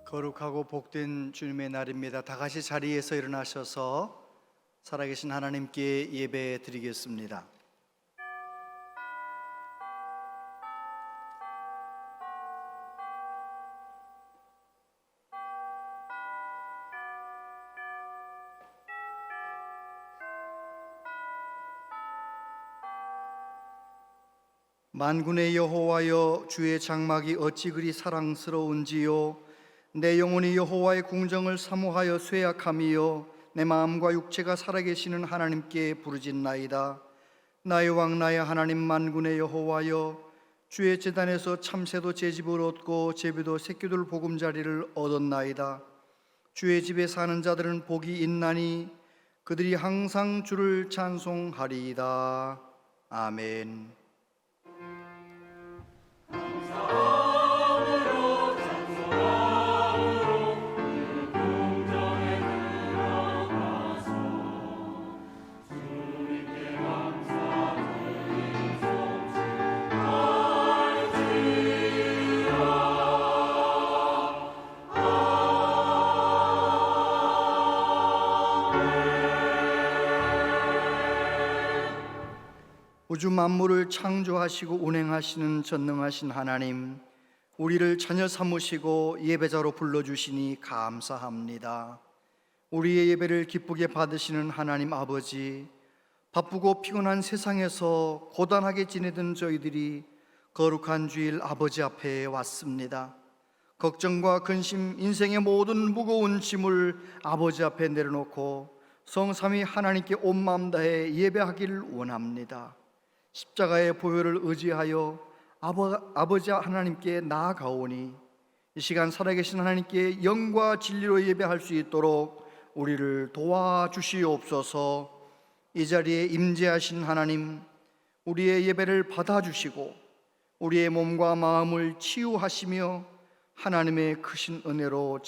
거룩하고 복된 주님의 날입니다. 다 같이 자리에서 일어나셔서 살아계신 하나님께 예배 드리겠습니다. 만군의 여호와여, 주의 장막이 어찌 그리 사랑스러운지요. 내 영혼이 여호와의 궁정을 사모하여 쇠약함이요, 내 마음과 육체가 살아계시는 하나님께 부르짖나이다. 나의 왕 나의 하나님 만군의 여호와여, 주의 제단에서 참새도 제집을 얻고 제비도 새끼들 보금자리를 얻었나이다. 주의 집에 사는 자들은 복이 있나니 그들이 항상 주를 찬송하리이다. 아멘. 우주 만물을 창조하시고 운행하시는 전능하신 하나님, 우리를 자녀 삼으시고 예배자로 불러주시니 감사합니다. 우리의 예배를 기쁘게 받으시는 하나님 아버지, 바쁘고 피곤한 세상에서 고단하게 지내던 저희들이 거룩한 주일 아버지 앞에 왔습니다. 걱정과 근심, 인생의 모든 무거운 짐을 아버지 앞에 내려놓고 성삼위 하나님께 온 마음 다해 예배하기를 원합니다. 십자가의 보혈을 의지하여 아버지 하나님께 나아가오니 이 시간 살아계신 하나님께 영과 진리로 예배할 수 있도록 우리를 도와주시옵소서. 이 자리에 임재하신 하나님, 우리의 예배를 받아주시고 우리의 몸과 마음을 치유하시며 하나님의 크신 은혜로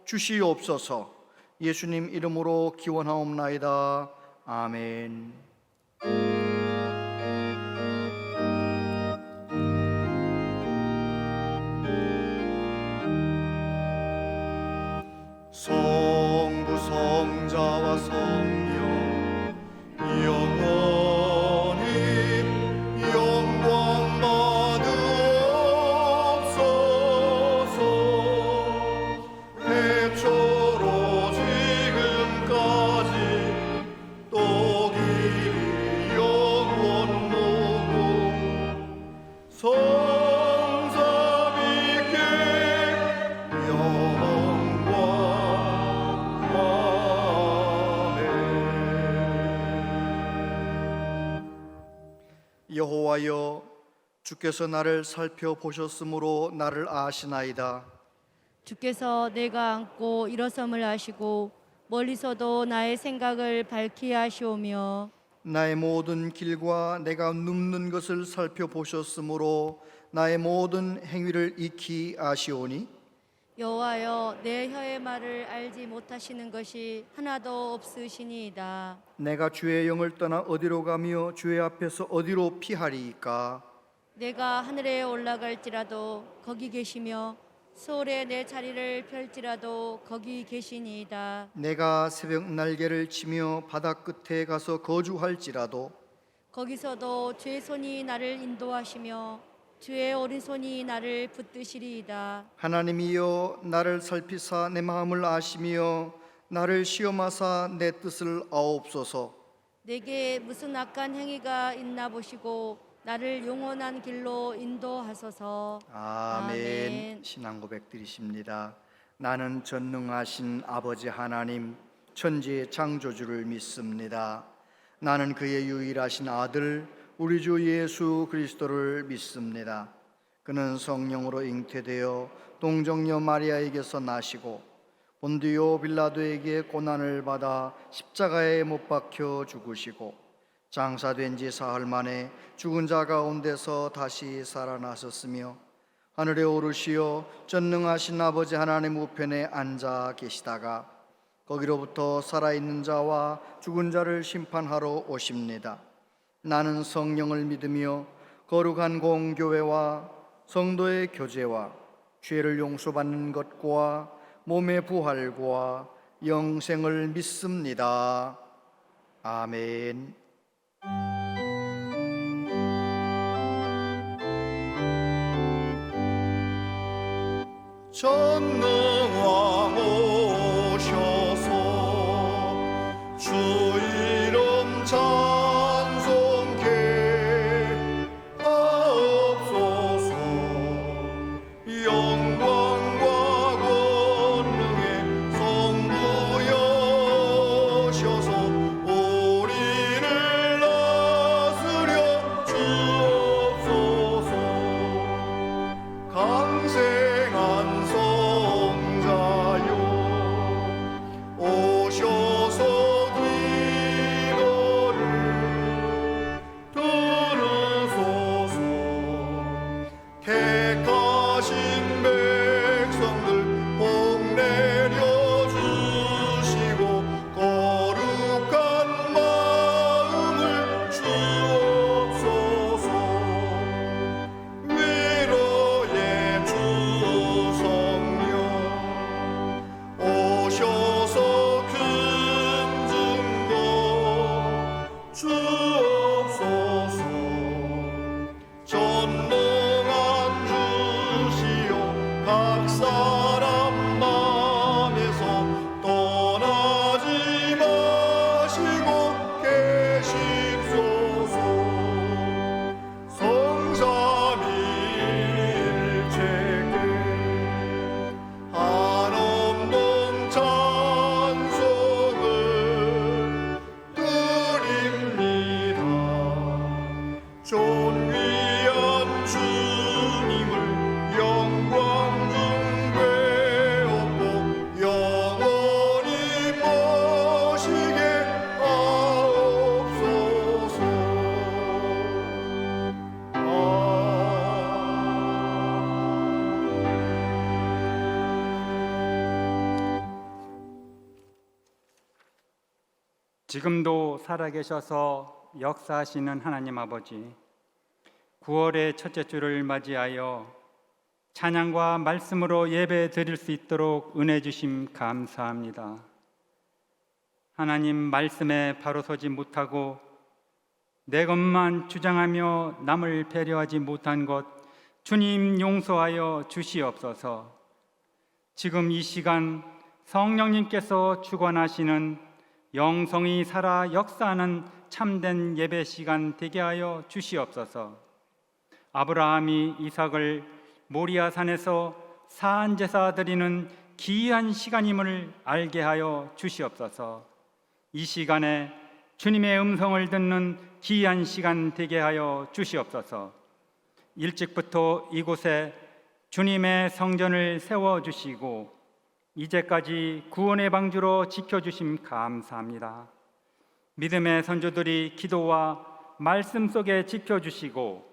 채워주시옵소서. 예수님 이름으로 기원하옵나이다. 아멘. 성부 성자와 성령 영원히 영광 받으옵소서. 태초로 지금까지 또 길이 영원무궁 성삼위께 여호와여, 주께서 나를 살펴보셨으므로 나를 아시나이다. 주께서 내가 앉고 일어섬을 아시고 멀리서도 나의 생각을 밝히 아시오며 나의 모든 길과 내가 눕는 것을 살펴보셨으므로 나의 모든 행위를 익히 아시오니 여호와여, 내 혀의 말을 알지 못하시는 것이 하나도 없으시니이다. 내가 주의 영을 떠나 어디로 가며 주의 앞에서 어디로 피하리이까? 내가 하늘에 올라갈지라도 거기 계시며 수월에 내 자리를 펼지라도 거기 계시니이다. 내가 새벽 날개를 치며 바다 끝에 가서 거주할지라도 거기서도 주의 손이 나를 인도하시며 주의 오른손이 나를 붙드시리이다. 하나님이여, 나를 살피사 내 마음을 아시며 나를 시험하사 내 뜻을 아옵소서. 내게 무슨 악한 행위가 있나 보시고 나를 영원한 길로 인도하소서. 아멘. 신앙 고백 드리십니다. 나는 전능하신 아버지 하나님, 천지의 창조주를 믿습니다. 나는 그의 유일하신 아들 우리 주 예수 그리스도를 믿습니다. 그는 성령으로 잉태되어 동정녀 마리아에게서 나시고 본디오 빌라도에게 고난을 받아 십자가에 못 박혀 죽으시고 장사된 지 사흘 만에 죽은 자 가운데서 다시 살아나셨으며 하늘에 오르시어 전능하신 아버지 하나님 우편에 앉아 계시다가 거기로부터 살아있는 자와 죽은 자를 심판하러 오십니다. 나는 성령을 믿으며 거룩한 공교회와 성도의 교제와 죄를 용서받는 것과 몸의 부활과 영생을 믿습니다. 아멘. 전능왕 오셔서 주 이름 찬송케 하옵소서. 영광과 권능의 성부여셔서 우리를 다스려 주옵소서. 강생한 성자여 오셔서 기도를 들으소서. 택하신 백성들 복 내려주시고 거룩한 마음을 주옵소서. 위로의 주 성령 오셔서 큰 증거 주옵소서. 전능한 주시여 각 사람 맘에서 떠나지 마시고 계십소서. 성삼일체께 한없는 찬송을 드립니다. 존귀한 주님을 영광 중배 얻고 영원히 모시게 하옵소서. 지금도 살아계셔서 역사하시는 하나님 아버지, 9월의 첫째 주를 맞이하여 찬양과 말씀으로 예배 드릴 수 있도록 은혜 주심 감사합니다. 하나님 말씀에 바로 서지 못하고 내 것만 주장하며 남을 배려하지 못한 것 주님 용서하여 주시옵소서. 지금 이 시간 성령님께서 주관하시는 영성이 살아 역사하는 참된 예배 시간 되게 하여 주시옵소서. 아브라함이 이삭을 모리아산에서 사한제사 드리는 귀한 시간임을 알게 하여 주시옵소서. 이 시간에 주님의 음성을 듣는 귀한 시간 되게 하여 주시옵소서. 일찍부터 이곳에 주님의 성전을 세워주시고 이제까지 구원의 방주로 지켜주심 감사합니다. 믿음의 선조들이 기도와 말씀 속에 지켜주시고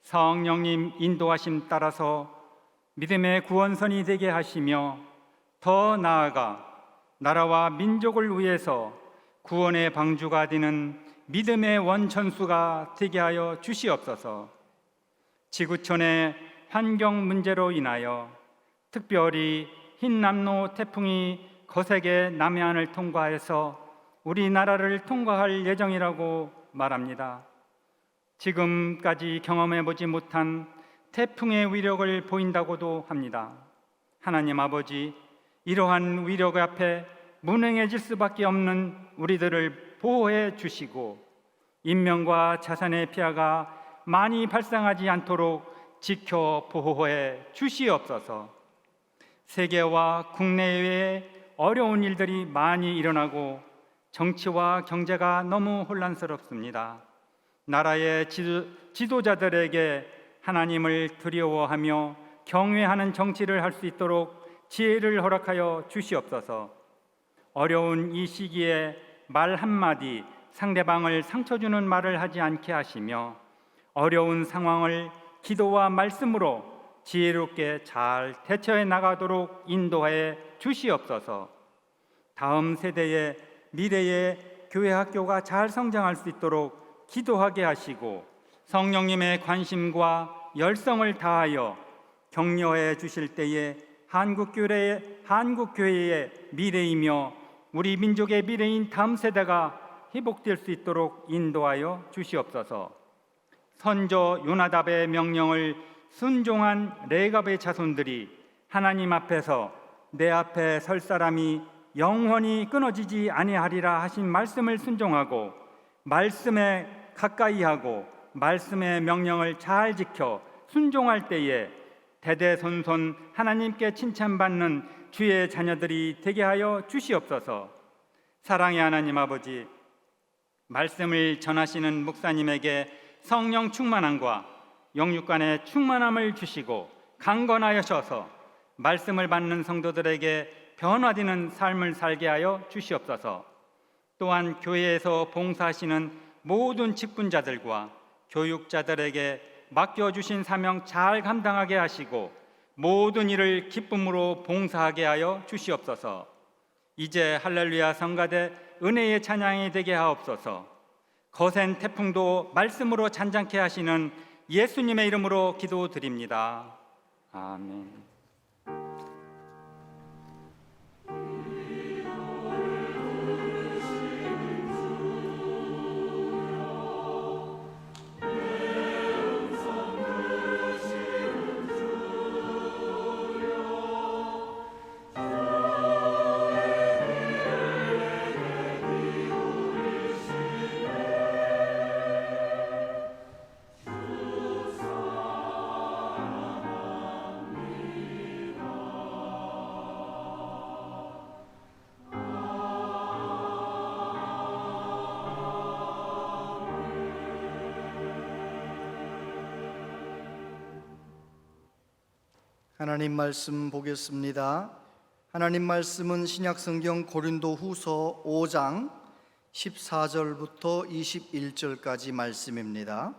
성령님 인도하심 따라서 믿음의 구원선이 되게 하시며 더 나아가 나라와 민족을 위해서 구원의 방주가 되는 믿음의 원천수가 되게 하여 주시옵소서. 지구촌의 환경 문제로 인하여 특별히 흰남노 태풍이 거세게 남해안을 통과해서 우리나라를 통과할 예정이라고 말합니다. 지금까지 경험해보지 못한 태풍의 위력을 보인다고도 합니다. 하나님 아버지, 이러한 위력 앞에 무능해질 수밖에 없는 우리들을 보호해 주시고 인명과 자산의 피해가 많이 발생하지 않도록 지켜 보호해 주시옵소서. 세계와 국내외에 어려운 일들이 많이 일어나고 정치와 경제가 너무 혼란스럽습니다. 나라의 지도자들에게 하나님을 두려워하며 경외하는 정치를 할 수 있도록 지혜를 허락하여 주시옵소서. 어려운 이 시기에 말 한마디 상대방을 상처 주는 말을 하지 않게 하시며 어려운 상황을 기도와 말씀으로 지혜롭게 잘 대처해 나가도록 인도해 주시옵소서. 다음 세대의 미래의 교회 학교가 잘 성장할 수 있도록 기도하게 하시고 성령님의 관심과 열성을 다하여 격려해 주실 때에 한국교회의 미래이며 우리 민족의 미래인 다음 세대가 회복될 수 있도록 인도하여 주시옵소서. 선조 요나답의 명령을 순종한 레갑의 자손들이 하나님 앞에서 내 앞에 설 사람이 영원히 끊어지지 아니하리라 하신 말씀을 순종하고 말씀에 가까이 하고 말씀의 명령을 잘 지켜 순종할 때에 대대손손 하나님께 칭찬받는 주의 자녀들이 되게 하여 주시옵소서. 사랑의 하나님 아버지, 말씀을 전하시는 목사님에게 성령 충만함과 영육간의 충만함을 주시고 강건하여셔서 말씀을 받는 성도들에게 변화되는 삶을 살게 하여 주시옵소서. 또한 교회에서 봉사하시는 모든 직분자들과 교육자들에게 맡겨주신 사명 잘 감당하게 하시고 모든 일을 기쁨으로 봉사하게 하여 주시옵소서. 이제 할렐루야 성가대 은혜의 찬양이 되게 하옵소서. 거센 태풍도 말씀으로 잔잔케 하시는 예수님의 이름으로 기도드립니다. 아멘. 하나님 말씀 보겠습니다. 하나님 말씀은 신약성경 고린도후서 5장 14절부터 21절까지 말씀입니다.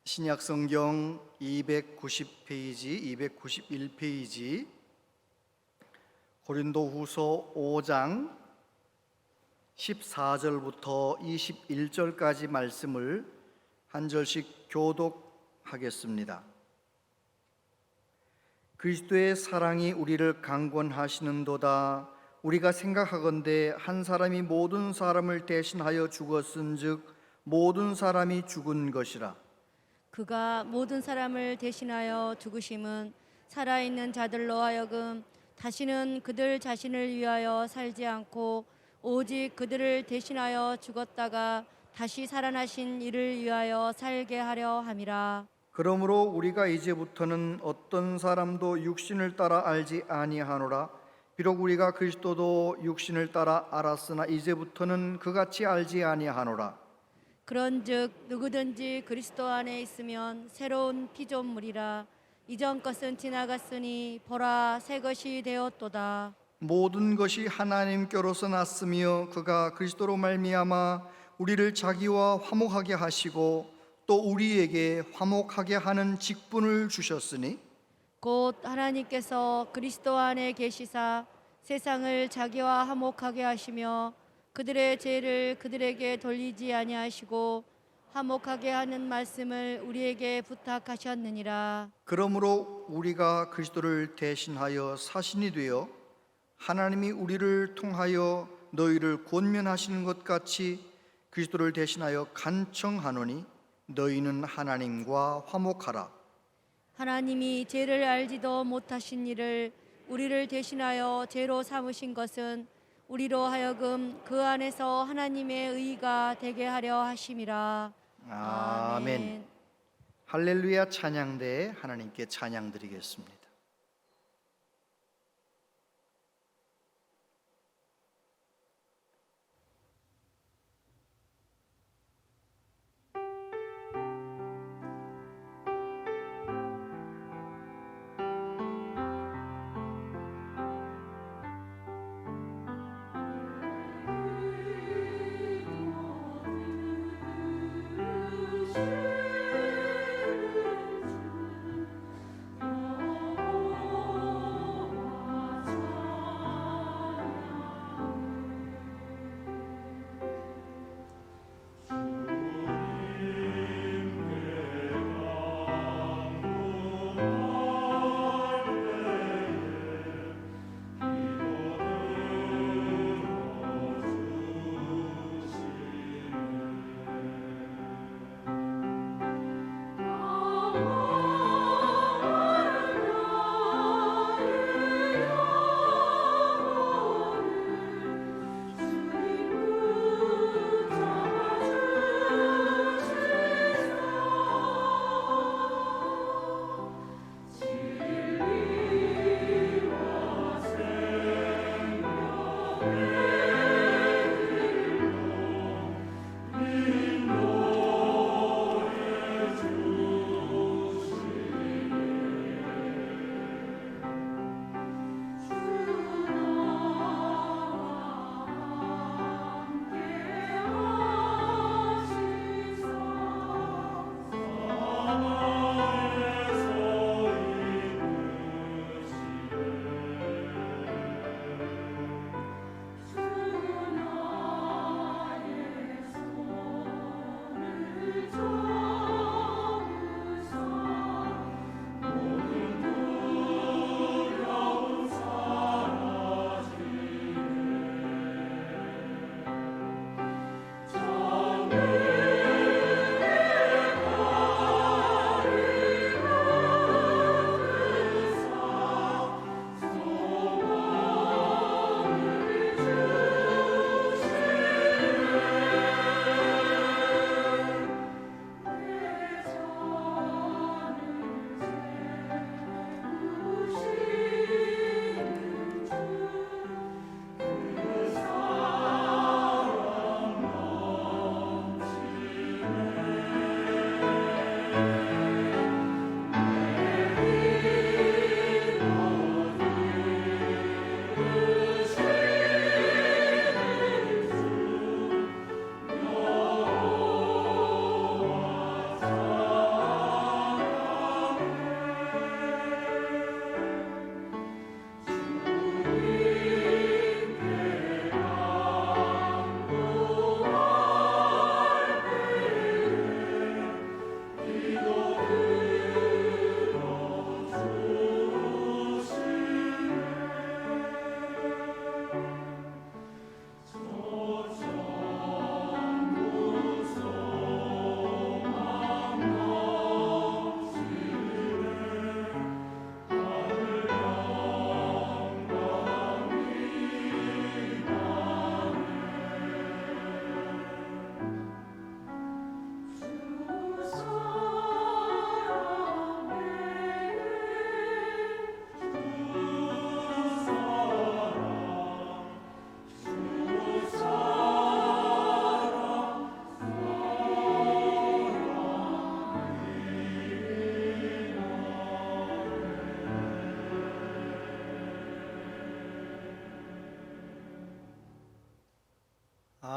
신약성경 290페이지, 291페이지 고린도후서 5장 14절부터 21절까지 말씀을 한 절씩 교독하겠습니다. 그리스도의 사랑이 우리를 강권하시는도다. 우리가 생각하건대 한 사람이 모든 사람을 대신하여 죽었은즉 모든 사람이 죽은 것이라. 그가 모든 사람을 대신하여 죽으심은 살아있는 자들로 하여금 다시는 그들 자신을 위하여 살지 않고 오직 그들을 대신하여 죽었다가 다시 살아나신 이를 위하여 살게 하려 함이라. 그러므로 우리가 이제부터는 어떤 사람도 육신을 따라 알지 아니하노라. 비록 우리가 그리스도도 육신을 따라 알았으나 이제부터는 그같이 알지 아니하노라. 그런즉 누구든지 그리스도 안에 있으면 새로운 피조물이라. 이전 것은 지나갔으니 보라 새 것이 되었도다. 모든 것이 하나님께로서 났으며 그가 그리스도로 말미암아 우리를 자기와 화목하게 하시고 또 우리에게 화목하게 하는 직분을 주셨으니 곧 하나님께서 그리스도 안에 계시사 세상을 자기와 화목하게 하시며 그들의 죄를 그들에게 돌리지 아니하시고 화목하게 하는 말씀을 우리에게 부탁하셨느니라. 그러므로 우리가 그리스도를 대신하여 사신이 되어 하나님이 우리를 통하여 너희를 권면하시는 것 같이 그리스도를 대신하여 간청하노니 너희는 하나님과 화목하라. 하나님이 죄를 알지도 못하신 이를 우리를 대신하여 죄로 삼으신 것은 우리로 하여금 그 안에서 하나님의 의가 되게 하려 하심이라. 아멘. 할렐루야 찬양대에 하나님께 찬양 드리겠습니다.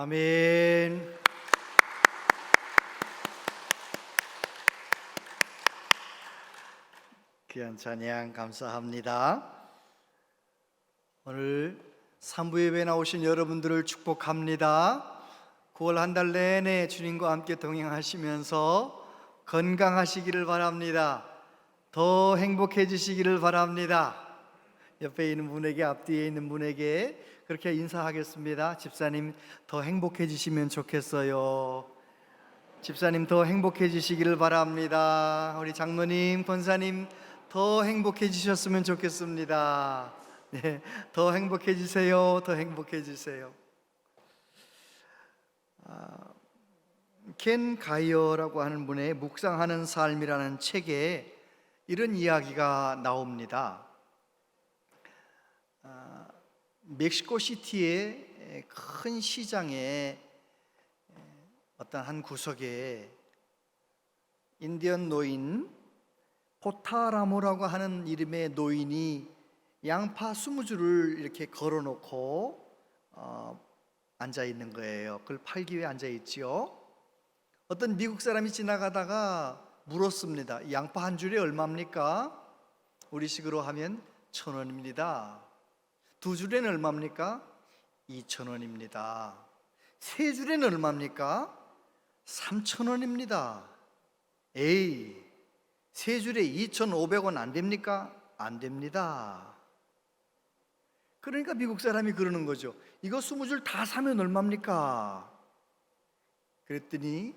아멘. 귀한 찬양 감사합니다. 오늘 3부 예배 나오신 여러분들을 축복합니다. 9월 한 달 내내 주님과 함께 동행하시면서 건강하시기를 바랍니다. 더 행복해지시기를 바랍니다. 옆에 있는 분에게, 앞뒤에 있는 분에게 그렇게 인사하겠습니다. 집사님 더 행복해지시면 좋겠어요. 집사님 더 행복해지시기를 바랍니다. 우리 장로님, 권사님 더 행복해지셨으면 좋겠습니다. 네, 더 행복해지세요. 더 행복해지세요. 켄 가이어라고 하는 분의 묵상하는 삶이라는 책에 이런 이야기가 나옵니다. 멕시코 시티의 큰 시장에 어떤 한 구석에 인디언 노인 포타라모라고 하는 이름의 노인이 양파 20줄을 이렇게 걸어놓고 앉아 있는 거예요. 그걸 팔기 위해 앉아 있지요. 어떤 미국 사람이 지나가다가 물었습니다. 양파 한 줄에 얼마입니까? 우리식으로 하면 1,000원입니다. 2줄에는 얼마입니까? 2,000원입니다. 3줄에는 얼마입니까? 3,000원입니다. 에이, 3줄에 2,500원 안 됩니까? 안 됩니다. 그러니까 미국 사람이 그러는 거죠. 이거 20줄 다 사면 얼마입니까? 그랬더니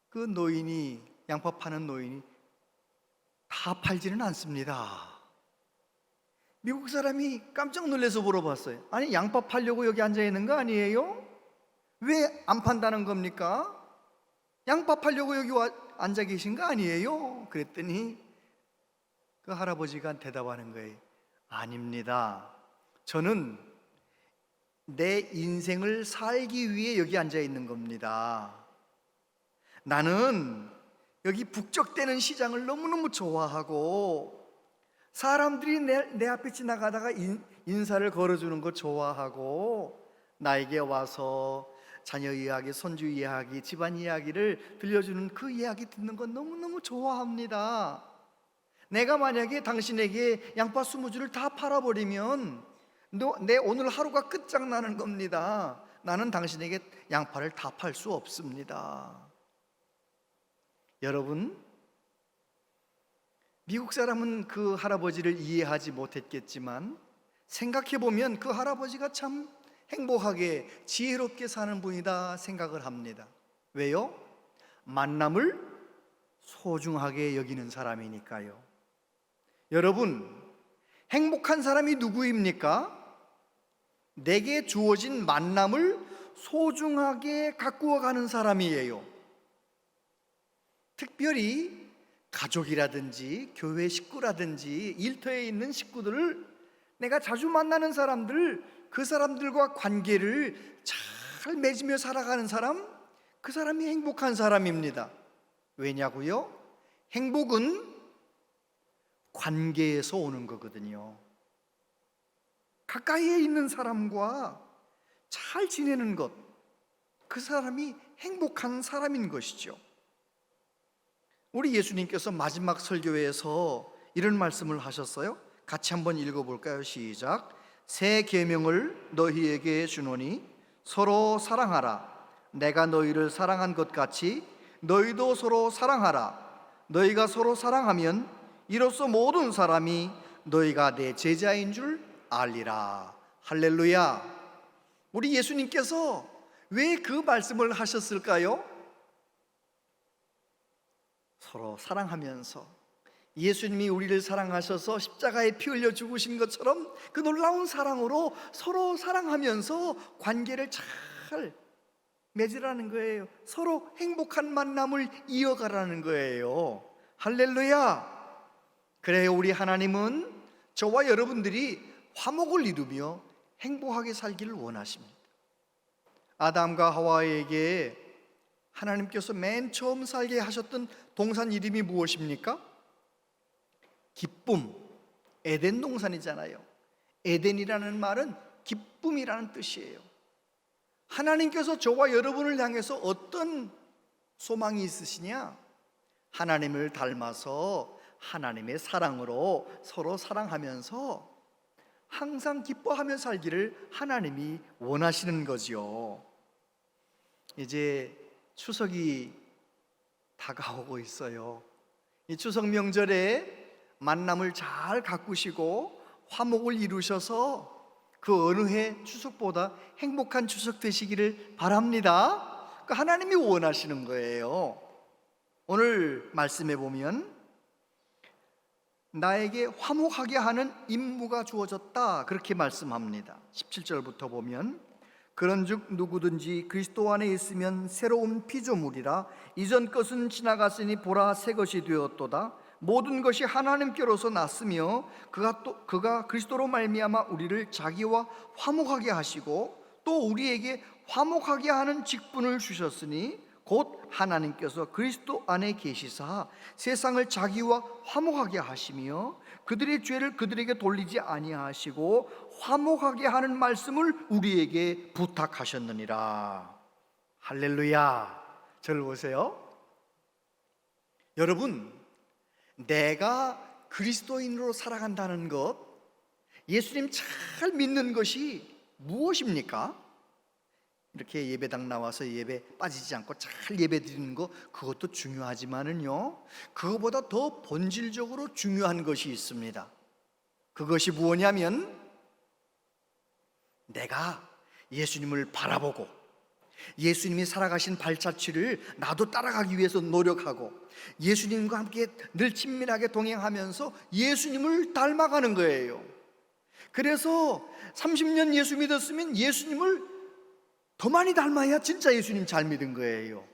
그 노인이, 양파 파는 노인이 다 팔지는 않습니다. 미국 사람이 깜짝 놀라서 물어봤어요. 아니, 양파 팔려고 여기 앉아 있는 거 아니에요? 왜 안 판다는 겁니까? 양파 팔려고 여기 앉아 계신 거 아니에요? 그랬더니 그 할아버지가 대답하는 거예요. 아닙니다. 저는 내 인생을 살기 위해 여기 앉아 있는 겁니다. 나는 여기 북적대는 시장을 너무너무 좋아하고 사람들이 내 앞에 지나가다가 인사를 걸어주는 거 좋아하고 나에게 와서 자녀 이야기, 손주 이야기, 집안 이야기를 들려주는 그 이야기 듣는 건 너무너무 좋아합니다. 내가 만약에 당신에게 양파 20줄을 다 팔아버리면 내 오늘 하루가 끝장나는 겁니다. 나는 당신에게 양파를 다 팔 수 없습니다. 여러분, 미국 사람은 그 할아버지를 이해하지 못했겠지만 생각해보면 그 할아버지가 참 행복하게 지혜롭게 사는 분이다 생각을 합니다. 왜요? 만남을 소중하게 여기는 사람이니까요. 여러분, 행복한 사람이 누구입니까? 내게 주어진 만남을 소중하게 가꾸어 가는 사람이에요. 특별히 가족이라든지 교회 식구라든지 일터에 있는 식구들을, 내가 자주 만나는 사람들, 그 사람들과 관계를 잘 맺으며 살아가는 사람, 그 사람이 행복한 사람입니다. 왜냐고요? 행복은 관계에서 오는 거거든요. 가까이에 있는 사람과 잘 지내는 것, 그 사람이 행복한 사람인 것이죠. 우리 예수님께서 마지막 설교에서 이런 말씀을 하셨어요. 같이 한번 읽어볼까요? 시작. 새 계명을 너희에게 주노니 서로 사랑하라. 내가 너희를 사랑한 것 같이 너희도 서로 사랑하라. 너희가 서로 사랑하면 이로써 모든 사람이 너희가 내 제자인 줄 알리라. 할렐루야. 우리 예수님께서 왜 그 말씀을 하셨을까요? 서로 사랑하면서, 예수님이 우리를 사랑하셔서 십자가에 피 흘려 죽으신 것처럼 그 놀라운 사랑으로 서로 사랑하면서 관계를 잘 맺으라는 거예요. 서로 행복한 만남을 이어가라는 거예요. 할렐루야. 그래요, 우리 하나님은 저와 여러분들이 화목을 이루며 행복하게 살기를 원하십니다. 아담과 하와에게 하나님께서 맨 처음 살게 하셨던 동산 이름이 무엇입니까? 기쁨. 에덴 동산이잖아요. 에덴이라는 말은 기쁨이라는 뜻이에요. 하나님께서 저와 여러분을 향해서 어떤 소망이 있으시냐? 하나님을 닮아서 하나님의 사랑으로 서로 사랑하면서 항상 기뻐하며 살기를 하나님이 원하시는 거지요. 이제 추석이 다가오고 있어요. 이 추석 명절에 만남을 잘 가꾸시고 화목을 이루셔서 그 어느 해 추석보다 행복한 추석 되시기를 바랍니다. 하나님이 원하시는 거예요. 오늘 말씀해 보면 나에게 화목하게 하는 임무가 주어졌다, 그렇게 말씀합니다. 17절부터 보면 그런즉 누구든지 그리스도 안에 있으면 새로운 피조물이라 이전 것은 지나갔으니 보라 새 것이 되었도다. 모든 것이 하나님께로서 났으며 그가 그리스도로 말미암아 우리를 자기와 화목하게 하시고 또 우리에게 화목하게 하는 직분을 주셨으니 곧 하나님께서 그리스도 안에 계시사 세상을 자기와 화목하게 하시며 그들의 죄를 그들에게 돌리지 아니하시고 화목하게 하는 말씀을 우리에게 부탁하셨느니라. 할렐루야. 저를 보세요. 여러분, 내가 그리스도인으로 살아간다는 것, 예수님 잘 믿는 것이 무엇입니까? 이렇게 예배당 나와서 예배 빠지지 않고 잘 예배 드리는 거, 그것도 중요하지만은요, 그거보다 더 본질적으로 중요한 것이 있습니다. 그것이 무엇이냐면 내가 예수님을 바라보고 예수님이 살아가신 발자취를 나도 따라가기 위해서 노력하고 예수님과 함께 늘 친밀하게 동행하면서 예수님을 닮아가는 거예요. 그래서 30년 예수 믿었으면 예수님을 더 많이 닮아야 진짜 예수님 잘 믿은 거예요.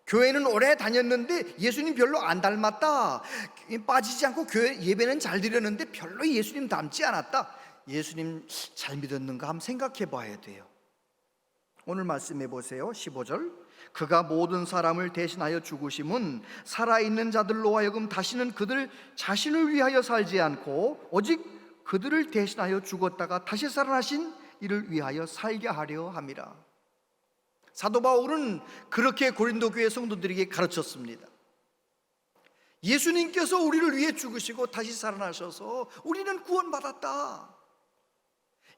교회는 오래 다녔는데 예수님 별로 안 닮았다, 빠지지 않고 교회 예배는 잘 드렸는데 별로 예수님 닮지 않았다, 예수님 잘 믿었는가 한번 생각해 봐야 돼요. 오늘 말씀해 보세요. 15절 그가 모든 사람을 대신하여 죽으심은 살아있는 자들로 하여금 다시는 그들 자신을 위하여 살지 않고 오직 그들을 대신하여 죽었다가 다시 살아나신 이를 위하여 살게 하려 함이라. 사도 바울은 그렇게 고린도 교회 성도들에게 가르쳤습니다. 예수님께서 우리를 위해 죽으시고 다시 살아나셔서 우리는 구원받았다.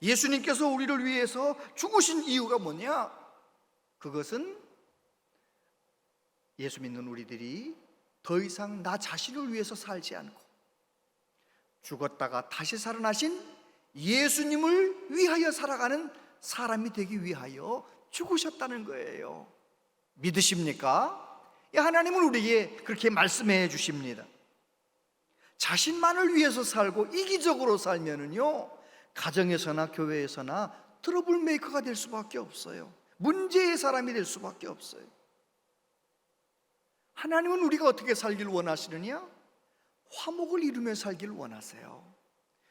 예수님께서 우리를 위해서 죽으신 이유가 뭐냐? 그것은 예수 믿는 우리들이 더 이상 나 자신을 위해서 살지 않고 죽었다가 다시 살아나신 예수님을 위하여 살아가는 사람이 되기 위하여 죽으셨다는 거예요. 믿으십니까? 하나님은 우리에게 그렇게 말씀해 주십니다. 자신만을 위해서 살고 이기적으로 살면은요, 가정에서나 교회에서나 트러블 메이커가 될 수밖에 없어요. 문제의 사람이 될 수밖에 없어요. 하나님은 우리가 어떻게 살기를 원하시느냐? 화목을 이루며 살기를 원하세요.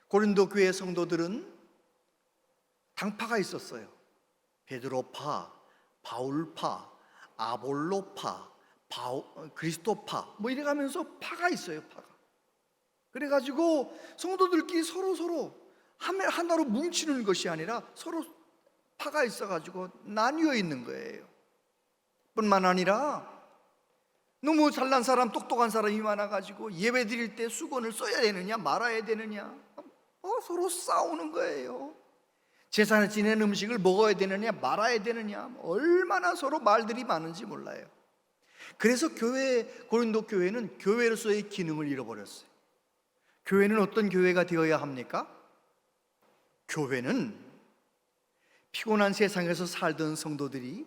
고린도 교회 성도들은 당파가 있었어요. 베드로파, 바울파, 아볼로파, 그리스도파, 뭐 이래가면서 파가 있어요. 파가. 그래가지고 성도들끼리 서로 하나로 뭉치는 것이 아니라 서로 파가 있어가지고 나뉘어 있는 거예요. 뿐만 아니라 너무 잘난 사람, 똑똑한 사람이 많아가지고 예배 드릴 때 수건을 써야 되느냐 말아야 되느냐 서로 싸우는 거예요. 제사를 지낸 음식을 먹어야 되느냐 말아야 되느냐, 얼마나 서로 말들이 많은지 몰라요. 그래서 고린도 교회는 교회로서의 기능을 잃어버렸어요. 교회는 어떤 교회가 되어야 합니까? 교회는 피곤한 세상에서 살던 성도들이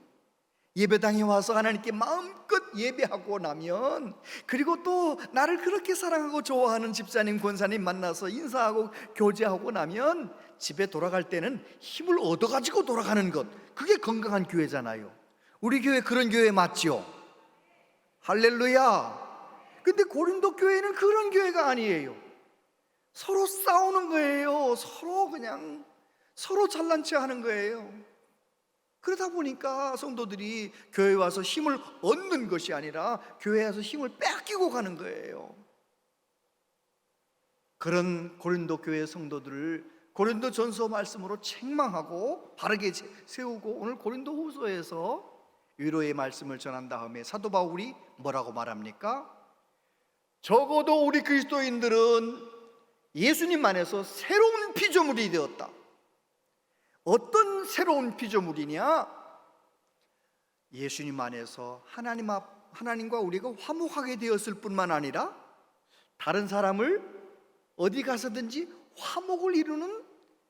예배당에 와서 하나님께 마음껏 예배하고 나면, 그리고 또 나를 그렇게 사랑하고 좋아하는 집사님, 권사님 만나서 인사하고 교제하고 나면 집에 돌아갈 때는 힘을 얻어가지고 돌아가는 것, 그게 건강한 교회잖아요. 우리 교회 그런 교회 맞죠? 할렐루야. 근데 고린도 교회는 그런 교회가 아니에요. 서로 싸우는 거예요. 서로 잘난 체 하는 거예요. 그러다 보니까 성도들이 교회에 와서 힘을 얻는 것이 아니라 교회에 와서 힘을 뺏기고 가는 거예요. 그런 고린도 교회 성도들을 고린도전서 말씀으로 책망하고 바르게 세우고, 오늘 고린도후서에서 위로의 말씀을 전한 다음에 사도 바울이 뭐라고 말합니까? 적어도 우리 그리스도인들은 예수님 안에서 새로운 피조물이 되었다. 어떤 새로운 피조물이냐? 예수님 안에서 하나님과 우리가 화목하게 되었을 뿐만 아니라 다른 사람을 어디 가서든지 화목을 이루는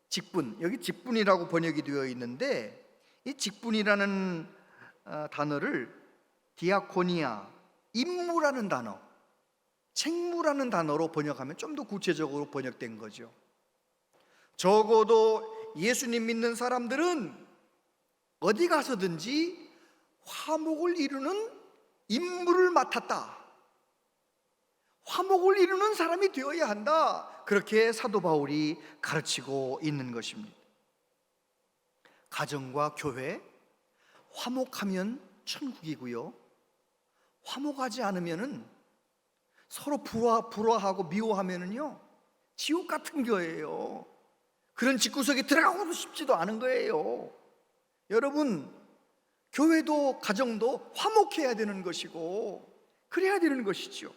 직분, 여기 직분이라고 번역이 되어 있는데, 이 직분이라는 단어를 디아코니아, 임무라는 단어, 책무라는 단어로 번역하면 좀 더 구체적으로 번역된 거죠. 적어도 예수님 믿는 사람들은 어디 가서든지 화목을 이루는 임무를 맡았다. 화목을 이루는 사람이 되어야 한다. 그렇게 사도 바울이 가르치고 있는 것입니다. 가정과 교회, 화목하면 천국이고요, 화목하지 않으면은 서로 불화하고 미워하면은요 지옥 같은 거예요. 그런 집구석에 들어가고도 싶지도 않은 거예요. 여러분, 교회도 가정도 화목해야 되는 것이고 그래야 되는 것이죠.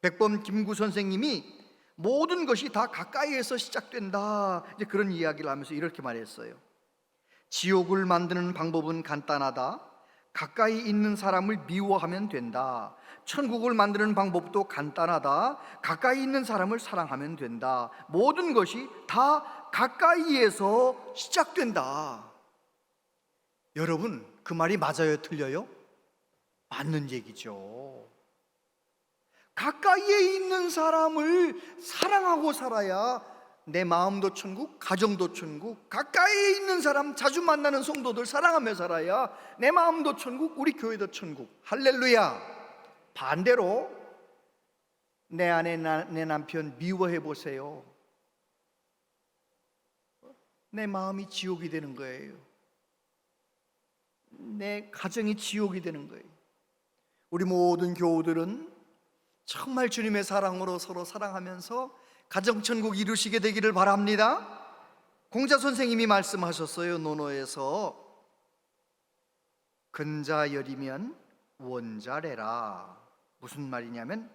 백범 김구 선생님이 모든 것이 다 가까이에서 시작된다, 이제 그런 이야기를 하면서 이렇게 말했어요. 지옥을 만드는 방법은 간단하다. 가까이 있는 사람을 미워하면 된다. 천국을 만드는 방법도 간단하다. 가까이 있는 사람을 사랑하면 된다. 모든 것이 다 가까이에서 시작된다. 여러분, 그 말이 맞아요, 틀려요? 맞는 얘기죠. 가까이에 있는 사람을 사랑하고 살아야 내 마음도 천국, 가정도 천국, 가까이에 있는 사람, 자주 만나는 성도들 사랑하며 살아야 내 마음도 천국, 우리 교회도 천국. 할렐루야. 반대로 내 아내, 내 남편 미워해 보세요. 내 마음이 지옥이 되는 거예요. 내 가정이 지옥이 되는 거예요. 우리 모든 교우들은 정말 주님의 사랑으로 서로 사랑하면서 가정천국 이루시게 되기를 바랍니다. 공자 선생님이 말씀하셨어요. 논어에서 근자열이면 원자래라. 무슨 말이냐면,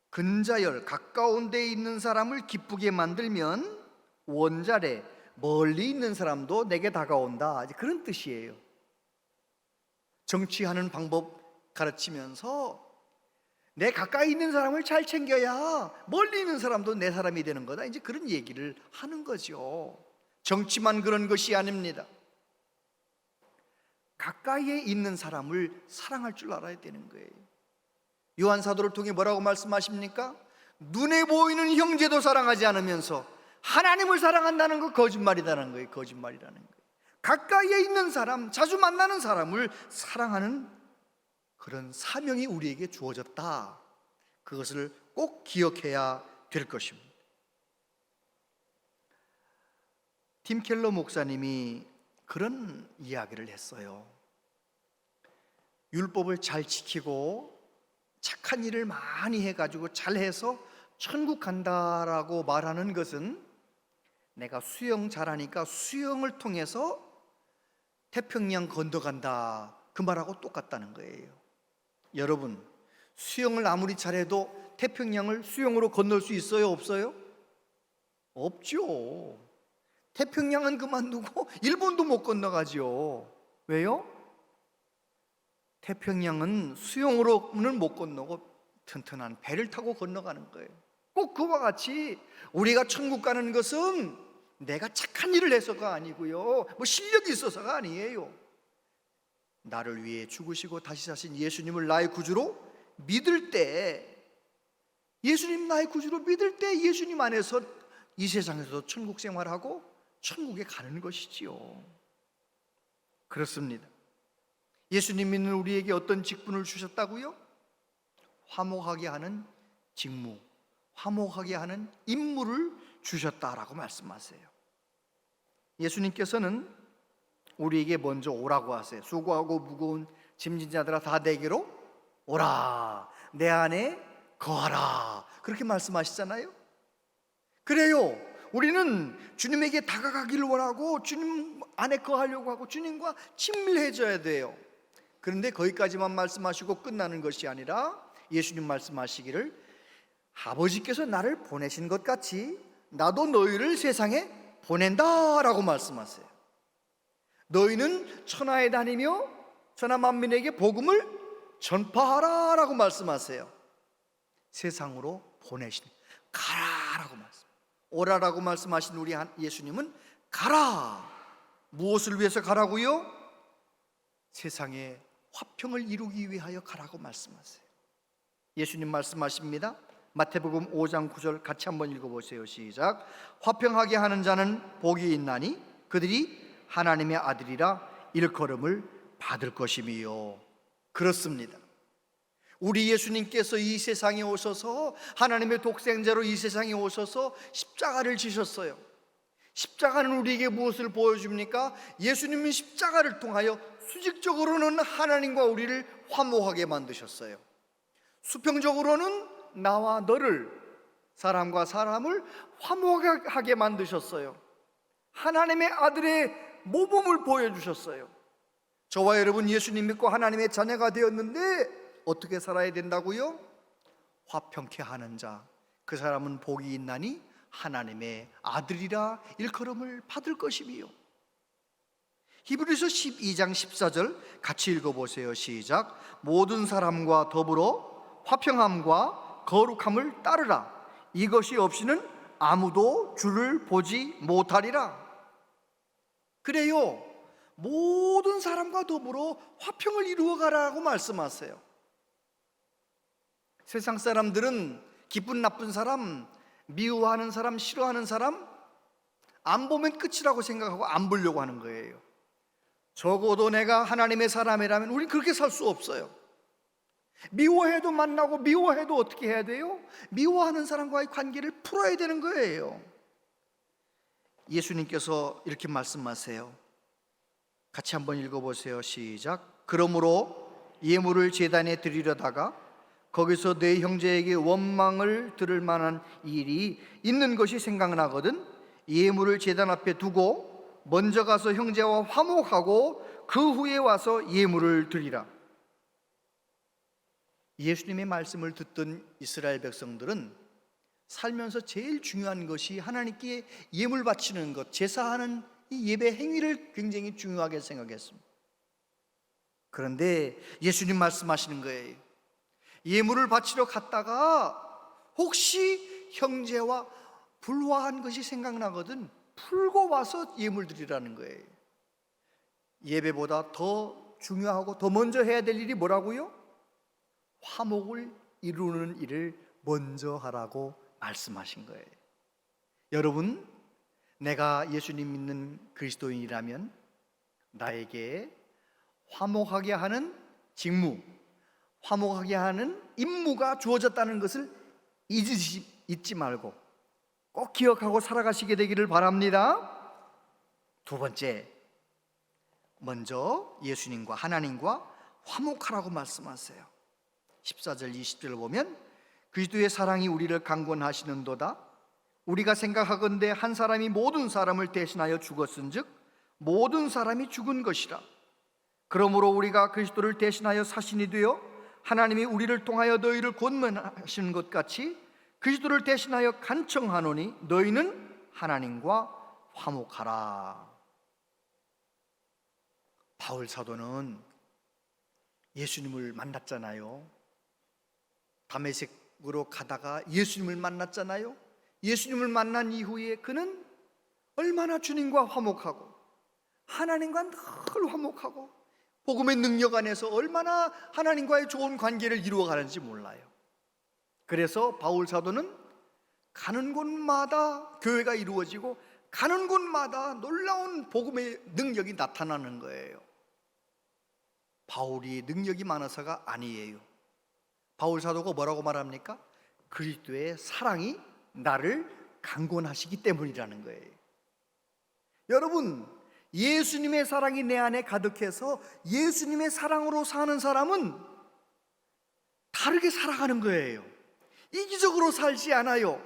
근자열, 가까운 데에 있는 사람을 기쁘게 만들면 원자래, 멀리 있는 사람도 내게 다가온다, 그런 뜻이에요. 정치하는 방법 가르치면서 내 가까이 있는 사람을 잘 챙겨야 멀리 있는 사람도 내 사람이 되는 거다, 이제 그런 얘기를 하는 거죠. 정치만 그런 것이 아닙니다. 가까이에 있는 사람을 사랑할 줄 알아야 되는 거예요. 요한 사도를 통해 뭐라고 말씀하십니까? 눈에 보이는 형제도 사랑하지 않으면서 하나님을 사랑한다는 거 거짓말이라는 거예요. 거짓말이라는 거예요. 가까이에 있는 사람, 자주 만나는 사람을 사랑하는 그런 사명이 우리에게 주어졌다. 그것을 꼭 기억해야 될 것입니다. 팀 켈러 목사님이 그런 이야기를 했어요. 율법을 잘 지키고 착한 일을 많이 해가지고 잘해서 천국 간다라고 말하는 것은 내가 수영 잘하니까 수영을 통해서 태평양 건너간다, 그 말하고 똑같다는 거예요. 여러분, 수영을 아무리 잘해도 태평양을 수영으로 건널 수 있어요, 없어요? 없죠. 태평양은 그만두고 일본도 못 건너가죠. 왜요? 태평양은 수영으로는 못 건너고 튼튼한 배를 타고 건너가는 거예요. 꼭 그와 같이 우리가 천국 가는 것은 내가 착한 일을 해서가 아니고요, 뭐 실력이 있어서가 아니에요. 나를 위해 죽으시고 다시 사신 예수님을 나의 구주로 믿을 때, 예수님 나의 구주로 믿을 때 예수님 안에서 이 세상에서 천국 생활하고 천국에 가는 것이지요. 그렇습니다. 예수님 믿는 우리에게 어떤 직분을 주셨다고요? 화목하게 하는 직무, 화목하게 하는 임무를 주셨다라고 말씀하세요. 예수님께서는 우리에게 먼저 오라고 하세요. 수고하고 무거운 짐진 자들아 다 내게로 오라, 내 안에 거하라, 그렇게 말씀하시잖아요. 그래요, 우리는 주님에게 다가가기를 원하고 주님 안에 거하려고 하고 주님과 친밀해져야 돼요. 그런데 거기까지만 말씀하시고 끝나는 것이 아니라 예수님 말씀하시기를 아버지께서 나를 보내신 것 같이 나도 너희를 세상에 보낸다라고 말씀하세요. 너희는 천하에 다니며 천하 만민에게 복음을 전파하라라고 말씀하세요. 세상으로 보내신, 가라라고 말씀. 오라라고 말씀하신 우리 예수님은 가라. 무엇을 위해서 가라고요? 세상에 화평을 이루기 위하여 가라고 말씀하세요. 예수님 말씀하십니다. 마태복음 5장 9절 같이 한번 읽어보세요. 시작. 화평하게 하는 자는 복이 있나니 그들이 하나님의 아들이라 일컬음을 받을 것임이요. 그렇습니다. 우리 예수님께서 이 세상에 오셔서 하나님의 독생자로 이 세상에 오셔서 십자가를 지셨어요. 십자가는 우리에게 무엇을 보여줍니까? 예수님은 십자가를 통하여 수직적으로는 하나님과 우리를 화목하게 만드셨어요. 수평적으로는 나와 너를, 사람과 사람을 화목하게 만드셨어요. 하나님의 아들의 모범을 보여주셨어요. 저와 여러분 예수님 믿고 하나님의 자녀가 되었는데 어떻게 살아야 된다고요? 화평케 하는 자, 그 사람은 복이 있나니 하나님의 아들이라 일컬음을 받을 것이미요. 히브리서 12장 14절 같이 읽어보세요. 시작. 모든 사람과 더불어 화평함과 거룩함을 따르라. 이것이 없이는 아무도 주를 보지 못하리라. 그래요, 모든 사람과 더불어 화평을 이루어가라고 말씀하세요. 세상 사람들은 기쁜 나쁜 사람, 미워하는 사람, 싫어하는 사람 안 보면 끝이라고 생각하고 안 보려고 하는 거예요. 적어도 내가 하나님의 사람이라면 우린 그렇게 살 수 없어요. 미워해도 만나고 미워해도 어떻게 해야 돼요? 미워하는 사람과의 관계를 풀어야 되는 거예요. 예수님께서 이렇게 말씀하세요. 같이 한번 읽어보세요. 시작. 그러므로 예물을 제단에 드리려다가 거기서 내 형제에게 원망을 들을 만한 일이 있는 것이 생각나거든 예물을 제단 앞에 두고 먼저 가서 형제와 화목하고 그 후에 와서 예물을 드리라. 예수님의 말씀을 듣던 이스라엘 백성들은 살면서 제일 중요한 것이 하나님께 예물 바치는 것, 제사하는 이 예배 행위를 굉장히 중요하게 생각했습니다. 그런데 예수님 말씀하시는 거예요. 예물을 바치러 갔다가 혹시 형제와 불화한 것이 생각나거든 풀고 와서 예물 드리라는 거예요. 예배보다 더 중요하고 더 먼저 해야 될 일이 뭐라고요? 화목을 이루는 일을 먼저 하라고 말씀하신 거예요. 여러분, 내가 예수님 믿는 그리스도인이라면 나에게 화목하게 하는 직무, 화목하게 하는 임무가 주어졌다는 것을 잊지 말고 꼭 기억하고 살아가시게 되기를 바랍니다. 두 번째, 먼저 예수님과 하나님과 화목하라고 말씀하세요. 14절 20절을 보면 그리스도의 사랑이 우리를 강권하시는도다. 우리가 생각하건대 한 사람이 모든 사람을 대신하여 죽었은즉 모든 사람이 죽은 것이라. 그러므로 우리가 그리스도를 대신하여 사신이 되어 하나님이 우리를 통하여 너희를 권면하시는 것 같이 그리스도를 대신하여 간청하노니 너희는 하나님과 화목하라. 바울 사도는 예수님을 만났잖아요. 다메섹으로 가다가 예수님을 만났잖아요. 예수님을 만난 이후에 그는 얼마나 주님과 화목하고 하나님과 늘 화목하고 복음의 능력 안에서 얼마나 하나님과의 좋은 관계를 이루어가는지 몰라요. 그래서 바울 사도는 가는 곳마다 교회가 이루어지고 가는 곳마다 놀라운 복음의 능력이 나타나는 거예요. 바울이 능력이 많아서가 아니에요. 바울 사도가 뭐라고 말합니까? 그리스도의 사랑이 나를 강권하시기 때문이라는 거예요. 여러분, 예수님의 사랑이 내 안에 가득해서 예수님의 사랑으로 사는 사람은 다르게 살아가는 거예요. 이기적으로 살지 않아요.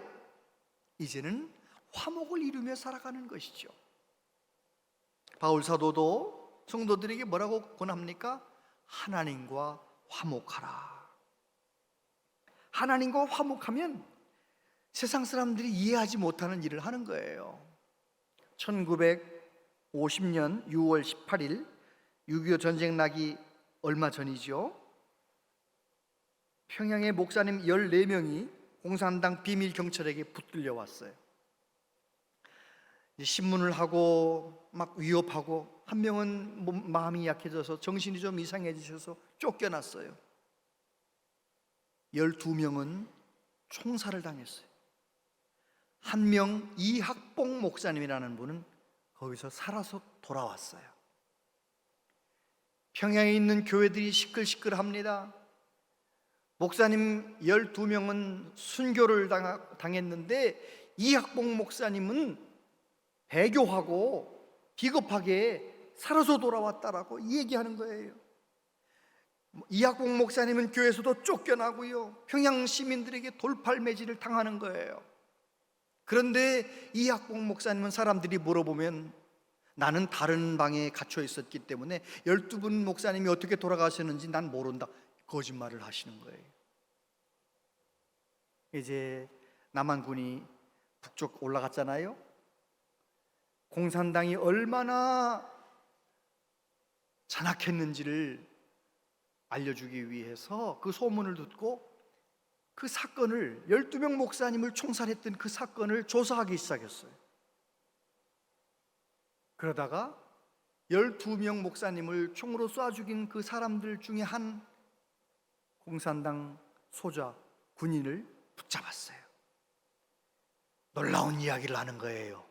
이제는 화목을 이루며 살아가는 것이죠. 바울 사도도 성도들에게 뭐라고 권합니까? 하나님과 화목하라. 하나님과 화목하면 세상 사람들이 이해하지 못하는 일을 하는 거예요. 1950년 6월 18일 6.25 전쟁 나기 얼마 전이죠. 평양의 목사님 14명이 공산당 비밀 경찰에게 붙들려 왔어요. 신문을 하고 막 위협하고, 한 명은 마음이 약해져서 정신이 좀 이상해지셔서 쫓겨났어요. 12명은 총살을 당했어요. 한 명 이학봉 목사님이라는 분은 거기서 살아서 돌아왔어요. 평양에 있는 교회들이 시끌시끌합니다. 목사님 12명은 순교를 당했는데 이학봉 목사님은 배교하고 비겁하게 살아서 돌아왔다라고 얘기하는 거예요. 이학봉 목사님은 교회에서도 쫓겨나고요, 평양 시민들에게 돌팔매질을 당하는 거예요. 그런데 이학봉 목사님은 사람들이 물어보면 나는 다른 방에 갇혀 있었기 때문에 12분 목사님이 어떻게 돌아가셨는지 난 모른다, 거짓말을 하시는 거예요. 이제 남한군이 북쪽 올라갔잖아요. 공산당이 얼마나 잔악했는지를 알려주기 위해서 그 소문을 듣고 그 사건을, 12명 목사님을 총살했던 그 사건을 조사하기 시작했어요. 그러다가 12명 목사님을 총으로 쏴 죽인 그 사람들 중에 한 공산당 소자 군인을 붙잡았어요. 놀라운 이야기를 하는 거예요.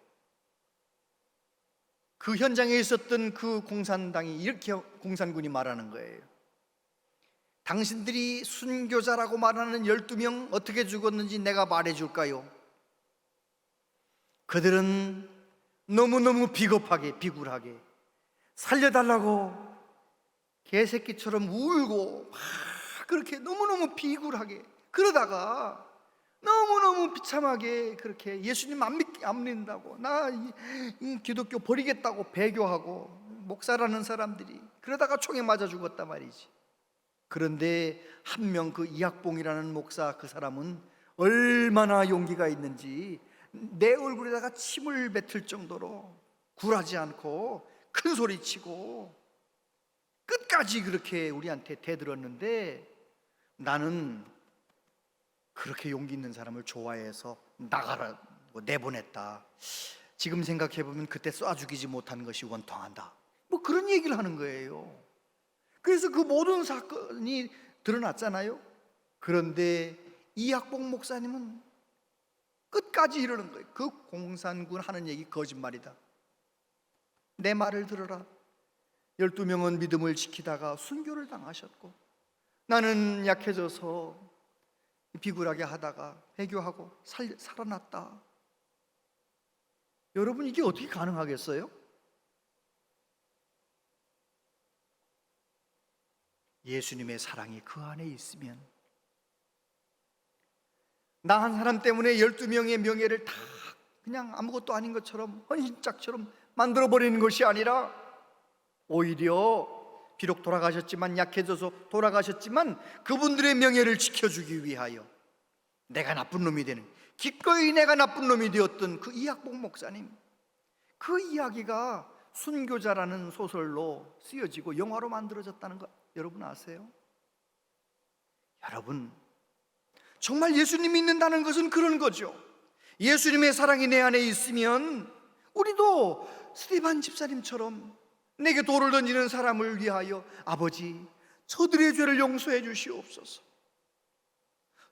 그 현장에 있었던 그 공산당이 이렇게, 공산군이 말하는 거예요. 당신들이 순교자라고 말하는 12명 어떻게 죽었는지 내가 말해줄까요? 그들은 너무너무 비겁하게, 비굴하게 살려달라고 개새끼처럼 울고 막 그렇게 너무너무 비굴하게, 그러다가 너무너무 비참하게 그렇게 예수님 안 믿는다고, 나 이 기독교 버리겠다고 배교하고 목사라는 사람들이 그러다가 총에 맞아 죽었단 말이지. 그런데 한 명, 그 이학봉이라는 목사, 그 사람은 얼마나 용기가 있는지 내 얼굴에다가 침을 뱉을 정도로 굴하지 않고 큰 소리 치고 끝까지 그렇게 우리한테 대들었는데, 나는 그렇게 용기 있는 사람을 좋아해서 나가라고 내보냈다. 지금 생각해보면 그때 쏴 죽이지 못한 것이 원통한다, 뭐 그런 얘기를 하는 거예요. 그래서 그 모든 사건이 드러났잖아요. 그런데 이학봉 목사님은 끝까지 이러는 거예요. 그 공산군 하는 얘기 거짓말이다, 내 말을 들어라. 12명은 믿음을 지키다가 순교를 당하셨고, 나는 약해져서 비굴하게 하다가 배교하고 살아났다. 여러분, 이게 어떻게 가능하겠어요? 예수님의 사랑이 그 안에 있으면, 나 한 사람 때문에 12명의 명예를 다 그냥 아무것도 아닌 것처럼, 헌신짝처럼 만들어버리는 것이 아니라, 오히려 비록 돌아가셨지만, 약해져서 돌아가셨지만 그분들의 명예를 지켜주기 위하여 내가 나쁜 놈이 되는, 기꺼이 내가 나쁜 놈이 되었던 그 이학봉 목사님, 그 이야기가 순교자라는 소설로 쓰여지고 영화로 만들어졌다는 거 여러분 아세요? 여러분, 정말 예수님 믿는다는 것은 그런 거죠. 예수님의 사랑이 내 안에 있으면 우리도 스데반 집사님처럼 내게 돌을 던지는 사람을 위하여, 아버지 저들의 죄를 용서해 주시옵소서.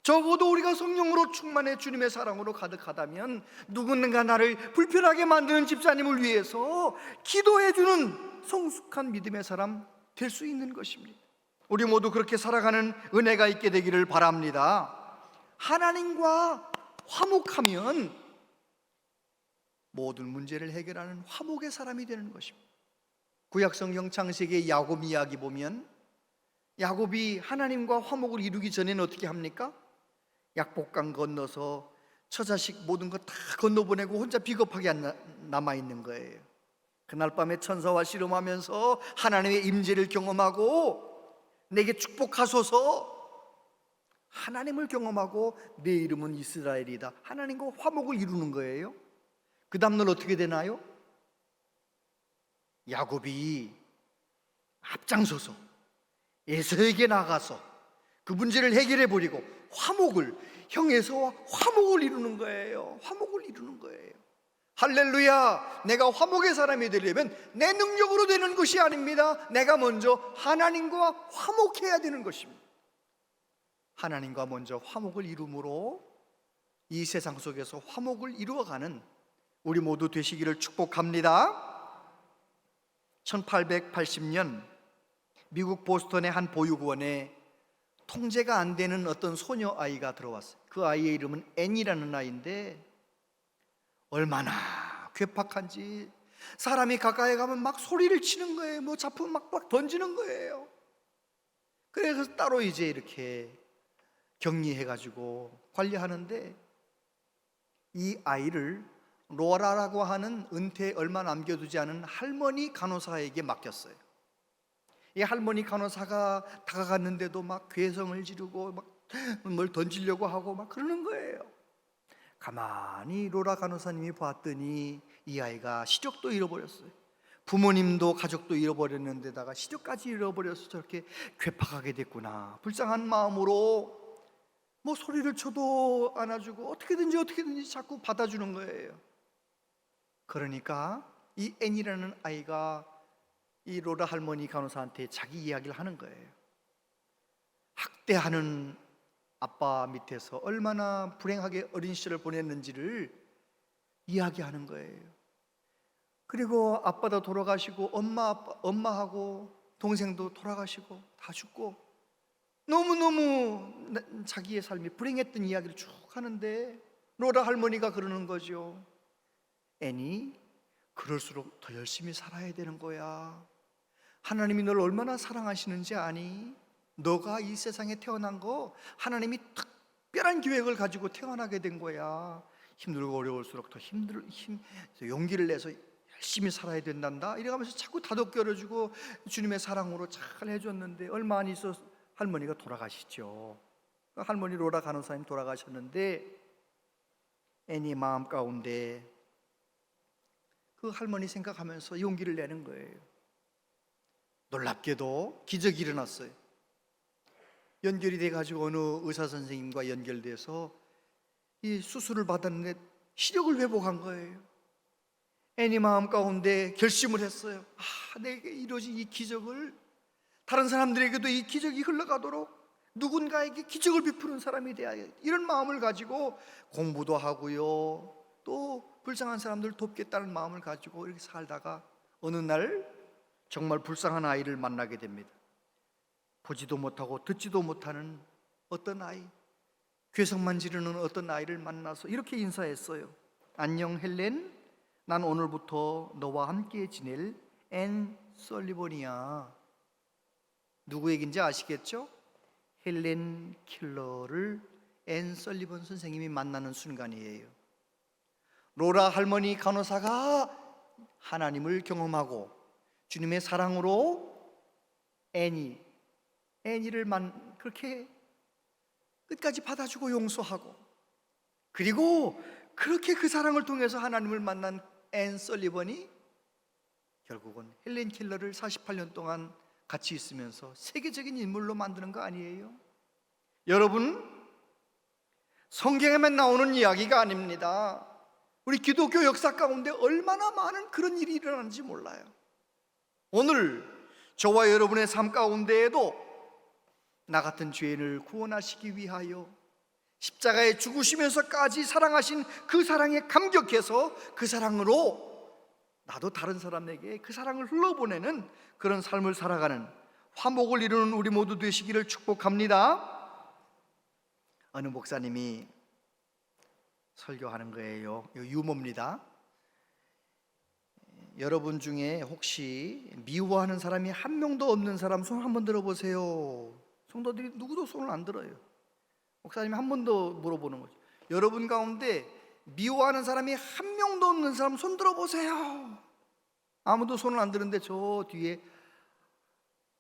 적어도 우리가 성령으로 충만해 주님의 사랑으로 가득하다면 누군가 나를 불편하게 만드는 집사님을 위해서 기도해 주는 성숙한 믿음의 사람 될 수 있는 것입니다. 우리 모두 그렇게 살아가는 은혜가 있게 되기를 바랍니다. 하나님과 화목하면 모든 문제를 해결하는 화목의 사람이 되는 것입니다. 구약성경 창세기 야곱 이야기 보면, 야곱이 하나님과 화목을 이루기 전에는 어떻게 합니까? 약복강 건너서 처자식 모든 거 다 건너보내고 혼자 비겁하게 남아있는 거예요. 그날 밤에 천사와 씨름하면서 하나님의 임재를 경험하고 내게 축복하소서, 하나님을 경험하고 내 이름은 이스라엘이다, 하나님과 화목을 이루는 거예요. 그 다음날 어떻게 되나요? 야곱이 앞장서서 에서에게 나가서 그 문제를 해결해 버리고 화목을, 형 에서와 화목을 이루는 거예요. 화목을 이루는 거예요. 할렐루야. 내가 화목의 사람이 되려면 내 능력으로 되는 것이 아닙니다. 내가 먼저 하나님과 화목해야 되는 것입니다. 하나님과 먼저 화목을 이루므로 이 세상 속에서 화목을 이루어가는 우리 모두 되시기를 축복합니다. 1880년 미국 보스턴의 한 보육원에 통제가 안 되는 어떤 소녀 아이가 들어왔어요. 그 아이의 이름은 앤이라는 아이인데 얼마나 괴팍한지 사람이 가까이 가면 막 소리를 치는 거예요. 뭐 작품 막 던지는 거예요. 그래서 따로 이제 이렇게 격리해가지고 관리하는데 이 아이를 로라라고 하는 은퇴 얼마 남겨두지 않은 할머니 간호사에게 맡겼어요. 이 할머니 간호사가 다가갔는데도 막 괴성을 지르고 막 뭘 던지려고 하고 막 그러는 거예요. 가만히 로라 간호사님이 봤더니 이 아이가 시력도 잃어버렸어요. 부모님도 가족도 잃어버렸는데다가 시력까지 잃어버려서 저렇게 괴팍하게 됐구나. 불쌍한 마음으로 뭐 소리를 쳐도 안아주고 어떻게든지 자꾸 받아주는 거예요. 그러니까 이 앤이라는 아이가 이 로라 할머니 간호사한테 자기 이야기를 하는 거예요. 학대하는 아빠 밑에서 얼마나 불행하게 어린 시절을 보냈는지를 이야기하는 거예요. 그리고 아빠도 돌아가시고 엄마하고 동생도 돌아가시고 다 죽고 너무너무 자기의 삶이 불행했던 이야기를 쭉 하는데 로라 할머니가 그러는 거죠. 애니, 그럴수록 더 열심히 살아야 되는 거야. 하나님이 널 얼마나 사랑하시는지 아니? 너가 이 세상에 태어난 거 하나님이 특별한 계획을 가지고 태어나게 된 거야. 힘들고 어려울수록 더 용기를 내서 열심히 살아야 된단다. 이래가면서 자꾸 다독거려주고 주님의 사랑으로 잘 해줬는데 얼마 안 있어 할머니가 돌아가시죠. 할머니 로라 간호사님 돌아가셨는데 애니 마음 가운데 그 할머니 생각하면서 용기를 내는 거예요. 놀랍게도 기적이 일어났어요. 연결이 돼가지고 어느 의사 선생님과 연결돼서 이 수술을 받았는데 시력을 회복한 거예요. 애니 마음 가운데 결심을 했어요. 내게 이루어진 이 기적을 다른 사람들에게도 이 기적이 흘러가도록 누군가에게 기적을 베푸는 사람이 되어야, 이런 마음을 가지고 공부도 하고요, 또 불쌍한 사람들 돕겠다는 마음을 가지고 이렇게 살다가 어느 날 정말 불쌍한 아이를 만나게 됩니다. 보지도 못하고 듣지도 못하는 어떤 아이, 괴성만 지르는 어떤 아이를 만나서 이렇게 인사했어요. 안녕 헬렌, 난 오늘부터 너와 함께 지낼 앤 설리번이야. 누구 얘기인지 아시겠죠? 헬렌 킬러를 앤 설리번 선생님이 만나는 순간이에요. 로라 할머니 간호사가 하나님을 경험하고 주님의 사랑으로 애니를 그렇게 끝까지 받아주고 용서하고, 그리고 그렇게 그 사랑을 통해서 하나님을 만난 앤 설리번이 결국은 헬렌 킬러를 48년 동안 같이 있으면서 세계적인 인물로 만드는 거 아니에요? 여러분, 성경에만 나오는 이야기가 아닙니다. 우리 기독교 역사 가운데 얼마나 많은 그런 일이 일어나는지 몰라요. 오늘 저와 여러분의 삶 가운데에도 나 같은 죄인을 구원하시기 위하여 십자가에 죽으시면서까지 사랑하신 그 사랑에 감격해서 그 사랑으로 나도 다른 사람에게 그 사랑을 흘러보내는 그런 삶을 살아가는, 화목을 이루는 우리 모두 되시기를 축복합니다. 어느 목사님이 설교하는 거예요. 유머입니다. 여러분 중에 혹시 미워하는 사람이 한 명도 없는 사람 손 한번 들어보세요. 성도들이 누구도 손을 안 들어요. 목사님이 한 번 더 물어보는 거죠. 여러분 가운데 미워하는 사람이 한 명도 없는 사람 손 들어보세요. 아무도 손을 안 드는데 저 뒤에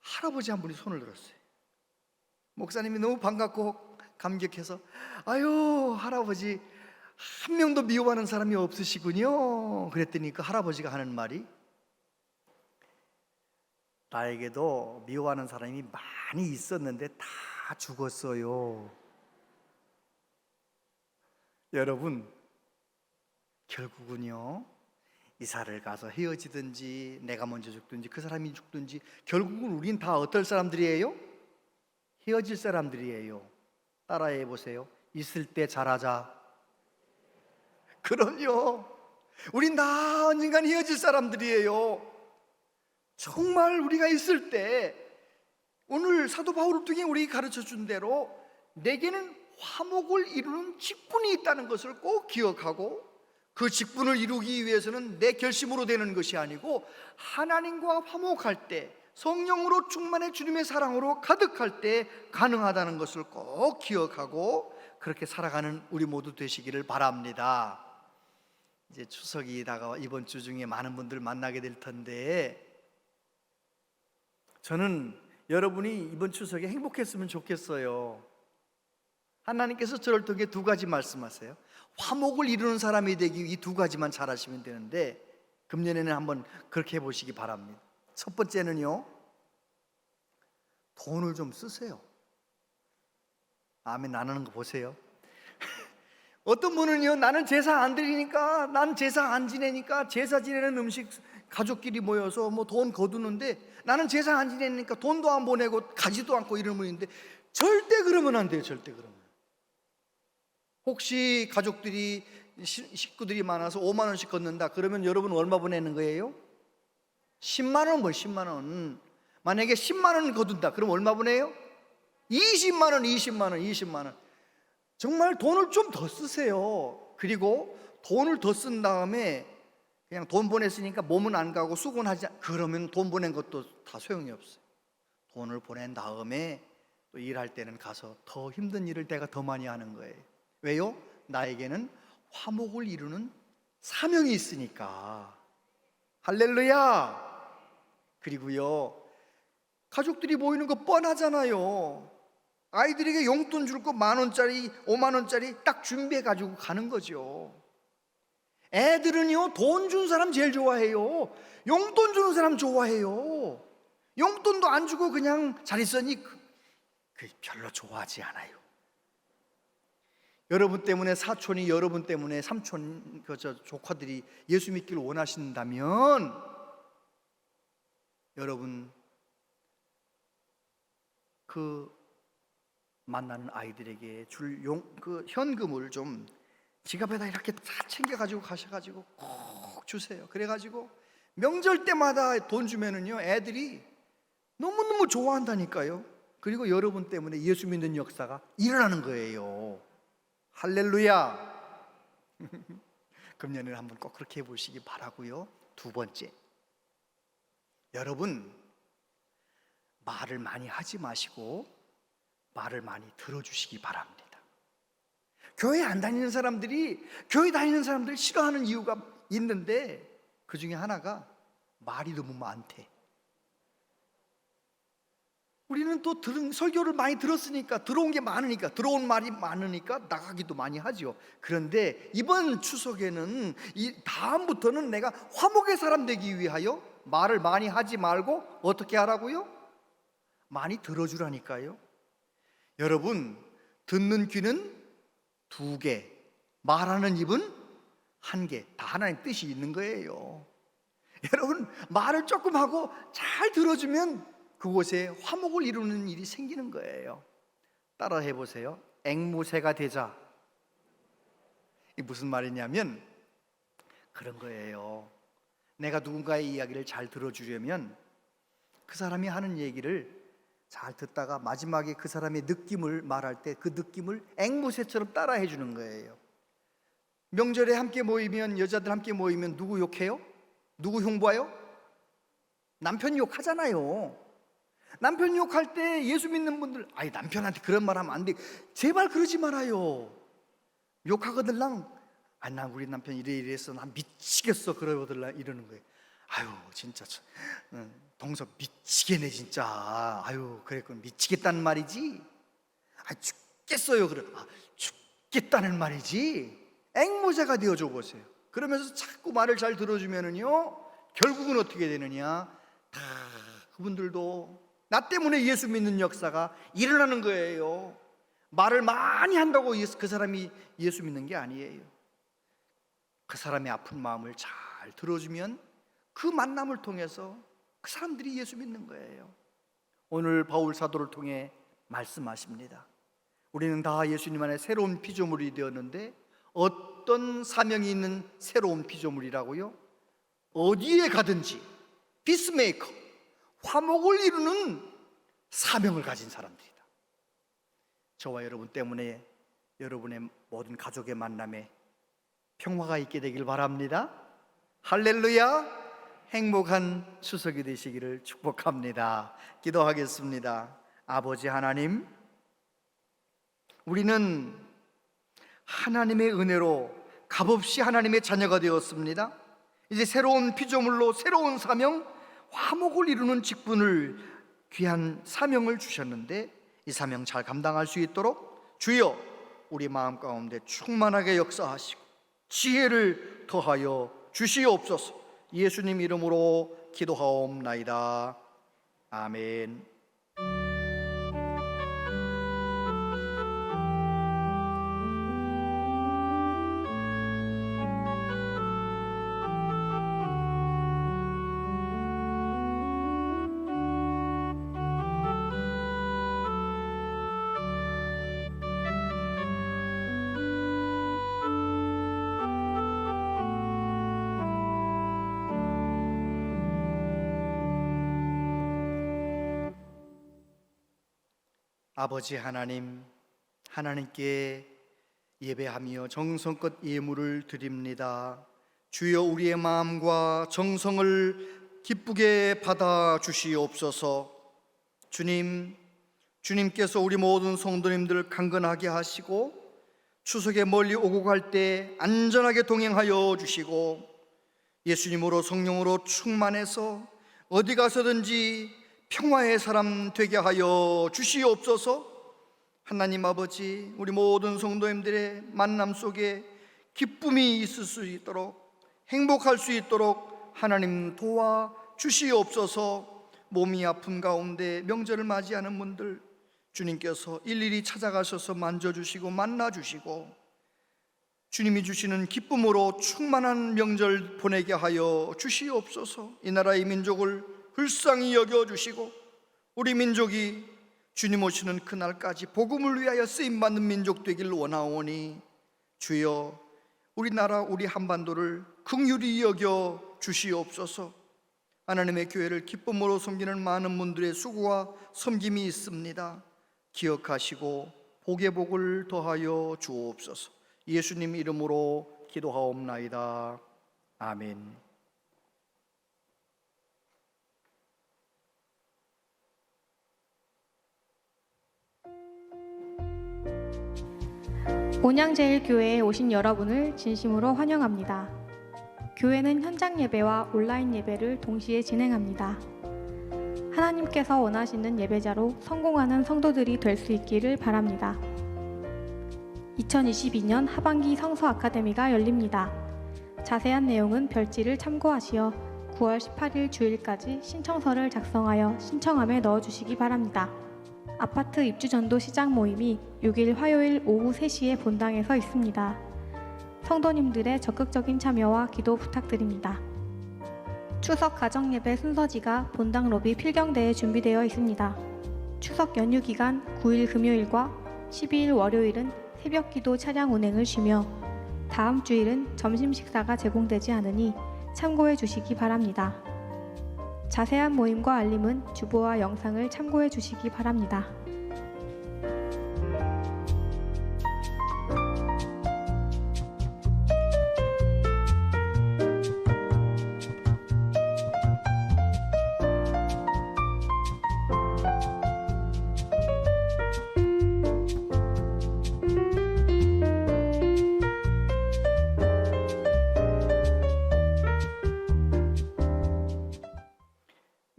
할아버지 한 분이 손을 들었어요. 목사님이 너무 반갑고 감격해서, 아유 할아버지 한 명도 미워하는 사람이 없으시군요. 그랬더니 그 할아버지가 하는 말이, 나에게도 미워하는 사람이 많이 있었는데 다 죽었어요. 여러분, 결국은요, 이사를 가서 헤어지든지 내가 먼저 죽든지 그 사람이 죽든지 결국은 우린 다 어떨 사람들이에요? 헤어질 사람들이에요. 따라해 보세요. 있을 때 잘하자. 그럼요. 우린 다 언젠간 헤어질 사람들이에요. 정말 우리가 있을 때, 오늘 사도 바울을 통해 우리에게 가르쳐 준 대로 내게는 화목을 이루는 직분이 있다는 것을 꼭 기억하고, 그 직분을 이루기 위해서는 내 결심으로 되는 것이 아니고 하나님과 화목할 때, 성령으로 충만해 주님의 사랑으로 가득할 때 가능하다는 것을 꼭 기억하고 그렇게 살아가는 우리 모두 되시기를 바랍니다. 이제 추석이 다가와 이번 주 중에 많은 분들 만나게 될 텐데, 저는 여러분이 이번 추석에 행복했으면 좋겠어요. 하나님께서 저를 통해 두 가지 말씀하세요. 화목을 이루는 사람이 되기 위해 이 두 가지만 잘하시면 되는데, 금년에는 한번 그렇게 해보시기 바랍니다. 첫 번째는요, 돈을 좀 쓰세요. 아멘 안 하는 거 보세요. 어떤 분은요, 나는 제사 안 드리니까, 난 제사 안 지내니까, 제사 지내는 음식 가족끼리 모여서 뭐 돈 거두는데, 나는 제사 안 지내니까 돈도 안 보내고 가지도 않고 이런 분인데, 절대 그러면 안 돼요. 절대 그러면. 혹시 가족들이, 식구들이 많아서 5만 원씩 걷는다 그러면 여러분 얼마 보내는 거예요? 10만 원, 10만 원. 만약에 10만 원 거둔다 그럼 얼마 보내요? 20만 원, 20만 원, 20만 원. 정말 돈을 좀 더 쓰세요. 그리고 돈을 더 쓴 다음에 그냥 돈 보냈으니까 몸은 안 가고 수곤하지, 그러면 돈 보낸 것도 다 소용이 없어요. 돈을 보낸 다음에 또 일할 때는 가서 더 힘든 일을 내가 더 많이 하는 거예요. 왜요? 나에게는 화목을 이루는 사명이 있으니까. 할렐루야. 그리고요, 가족들이 모이는 거 뻔하잖아요. 아이들에게 용돈 줄 거 10,000원짜리 50,000원짜리 딱 준비해 가지고 가는 거죠. 애들은요, 돈 준 사람 제일 좋아해요. 용돈 주는 사람 좋아해요. 용돈도 안 주고 그냥 잘 있었니? 그 별로 좋아하지 않아요. 여러분 때문에 사촌이, 여러분 때문에 삼촌, 조카들이 예수 믿기를 원하신다면, 여러분 그 만나는 아이들에게 줄 현금을 좀 지갑에다 이렇게 다 챙겨가지고 가셔가지고 꼭 주세요. 그래가지고 명절 때마다 돈 주면은요, 애들이 너무너무 좋아한다니까요. 그리고 여러분 때문에 예수 믿는 역사가 일어나는 거예요. 할렐루야. 금년에는 한번 꼭 그렇게 해보시기 바라고요. 두 번째, 여러분 말을 많이 하지 마시고 말을 많이 들어주시기 바랍니다. 교회 안 다니는 사람들이 교회 다니는 사람들 싫어하는 이유가 있는데, 그 중에 하나가 말이 너무 많대. 우리는 또 설교를 많이 들었으니까, 들어온 게 많으니까, 들어온 말이 많으니까 나가기도 많이 하죠. 그런데 이번 추석에는, 다음부터는 내가 화목의 사람 되기 위하여 말을 많이 하지 말고 어떻게 하라고요? 많이 들어주라니까요. 여러분, 듣는 귀는 2개, 말하는 입은 1개, 다 하나님 뜻이 있는 거예요. 여러분, 말을 조금 하고 잘 들어주면 그곳에 화목을 이루는 일이 생기는 거예요. 따라 해보세요. 앵무새가 되자. 이게 무슨 말이냐면 그런 거예요. 내가 누군가의 이야기를 잘 들어주려면 그 사람이 하는 얘기를 잘 듣다가 마지막에 그 사람의 느낌을 말할 때 그 느낌을 앵무새처럼 따라 해주는 거예요. 명절에 함께 모이면, 여자들 함께 모이면 누구 욕해요? 누구 흉보아요? 남편 욕하잖아요. 남편 욕할 때 예수 믿는 분들, 아이 남편한테 그런 말 하면 안 돼, 제발 그러지 말아요. 욕하거들랑 나 우리 남편 이래서 나 미치겠어 그러거들랑 이러는 거예요. 아유 진짜 동서 미치겠네 진짜. 아유 그랬군 미치겠다는 말이지. 죽겠어요 그래. 죽겠다는 말이지. 앵무새가 되어줘 보세요. 그러면서 자꾸 말을 잘 들어주면은요 결국은 어떻게 되느냐, 다 그분들도 나 때문에 예수 믿는 역사가 일어나는 거예요. 말을 많이 한다고 그 사람이 예수 믿는 게 아니에요. 그 사람의 아픈 마음을 잘 들어주면 그 만남을 통해서 그 사람들이 예수 믿는 거예요. 오늘 바울 사도를 통해 말씀하십니다. 우리는 다 예수님 안에 새로운 피조물이 되었는데 어떤 사명이 있는 새로운 피조물이라고요? 어디에 가든지 피스메이커, 화목을 이루는 사명을 가진 사람들이다. 저와 여러분 때문에 여러분의 모든 가족의 만남에 평화가 있게 되길 바랍니다. 할렐루야. 행복한 추석이 되시기를 축복합니다. 기도하겠습니다. 아버지 하나님, 우리는 하나님의 은혜로 값없이 하나님의 자녀가 되었습니다. 이제 새로운 피조물로 새로운 사명, 화목을 이루는 직분을, 귀한 사명을 주셨는데 이 사명 잘 감당할 수 있도록 주여 우리 마음 가운데 충만하게 역사하시고 지혜를 더하여 주시옵소서. 예수님 이름으로 기도하옵나이다. 아멘. 아버지 하나님, 하나님께 예배하며 정성껏 예물을 드립니다. 주여 우리의 마음과 정성을 기쁘게 받아 주시옵소서. 주님께서 우리 모든 성도님들 강건하게 하시고 추석에 멀리 오고 갈 때 안전하게 동행하여 주시고 예수님으로 성령으로 충만해서 어디 가서든지 평화의 사람 되게 하여 주시옵소서. 하나님 아버지, 우리 모든 성도님들의 만남 속에 기쁨이 있을 수 있도록, 행복할 수 있도록 하나님 도와 주시옵소서. 몸이 아픈 가운데 명절을 맞이하는 분들 주님께서 일일이 찾아가셔서 만져주시고 만나주시고 주님이 주시는 기쁨으로 충만한 명절 보내게 하여 주시옵소서. 이 나라의 민족을 불쌍히 여겨주시고 우리 민족이 주님 오시는 그날까지 복음을 위하여 쓰임받는 민족 되길 원하오니 주여 우리나라 우리 한반도를 긍휼히 여겨 주시옵소서. 하나님의 교회를 기쁨으로 섬기는 많은 분들의 수고와 섬김이 있습니다. 기억하시고 복의 복을 더하여 주옵소서. 예수님 이름으로 기도하옵나이다. 아멘. 온양제일교회에 오신 여러분을 진심으로 환영합니다. 교회는 현장 예배와 온라인 예배를 동시에 진행합니다. 하나님께서 원하시는 예배자로 성공하는 성도들이 될 수 있기를 바랍니다. 2022년 하반기 성서 아카데미가 열립니다. 자세한 내용은 별지를 참고하시어 9월 18일 주일까지 신청서를 작성하여 신청함에 넣어주시기 바랍니다. 아파트 입주전도 시작 모임이 6일 화요일 오후 3시에 본당에서 있습니다. 성도님들의 적극적인 참여와 기도 부탁드립니다. 추석 가정예배 순서지가 본당 로비 필경대에 준비되어 있습니다. 추석 연휴 기간 9일 금요일과 12일 월요일은 새벽기도 차량 운행을 쉬며 다음 주일은 점심 식사가 제공되지 않으니 참고해 주시기 바랍니다. 자세한 모임과 알림은 주보와 영상을 참고해 주시기 바랍니다.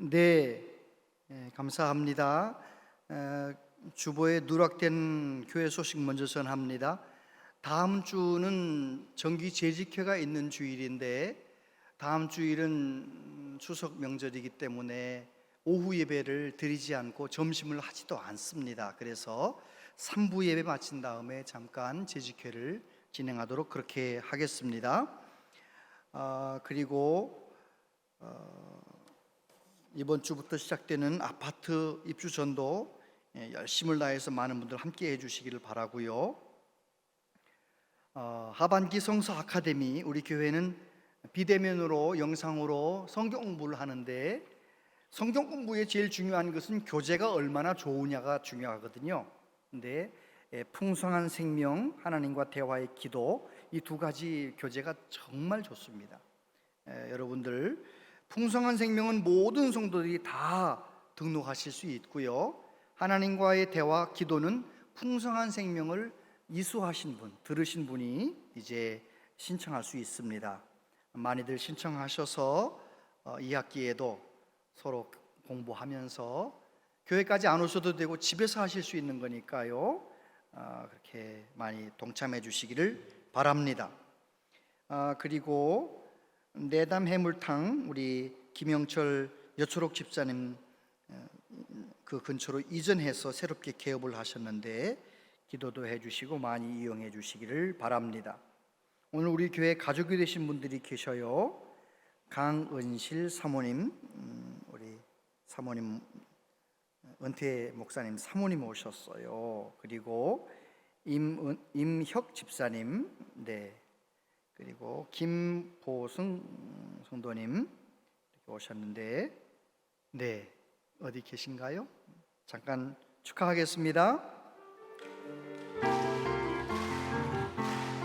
네, 감사합니다. 주보에 누락된 교회 소식 먼저 전합니다. 다음 주는 정기 재직회가 있는 주일인데 다음 주일은 추석 명절이기 때문에 오후 예배를 드리지 않고 점심을 하지도 않습니다. 그래서 3부 예배 마친 다음에 잠깐 재직회를 진행하도록 그렇게 하겠습니다. 그리고 이번 주부터 시작되는 아파트 입주 전도 열심을 다해서 많은 분들 함께 해주시기를 바라고요. 하반기 성서 아카데미, 우리 교회는 비대면으로 영상으로 성경 공부를 하는데 성경 공부에 제일 중요한 것은 교재가 얼마나 좋으냐가 중요하거든요. 근데 풍성한 생명, 하나님과 대화의 기도, 이 두 가지 교재가 정말 좋습니다. 여러분들 풍성한 생명은 모든 성도들이 다 등록하실 수 있고요. 하나님과의 대화, 기도는 풍성한 생명을 이수하신 분, 들으신 분이 이제 신청할 수 있습니다. 많이들 신청하셔서 이 학기에도 서로 공부하면서 교회까지 안 오셔도 되고 집에서 하실 수 있는 거니까요. 그렇게 많이 동참해 주시기를 바랍니다. 그리고 내담 해물탕, 우리 김영철 여초록 집사님 그 근처로 이전해서 새롭게 개업을 하셨는데 기도도 해주시고 많이 이용해 주시기를 바랍니다. 오늘 우리 교회 가족이 되신 분들이 계셔요. 강은실 사모님, 우리 사모님 은퇴 목사님 사모님 오셨어요. 그리고 임혁 집사님, 네, 그리고 김보승 성도님 이렇게 오셨는데, 네, 어디 계신가요? 잠깐 축하하겠습니다.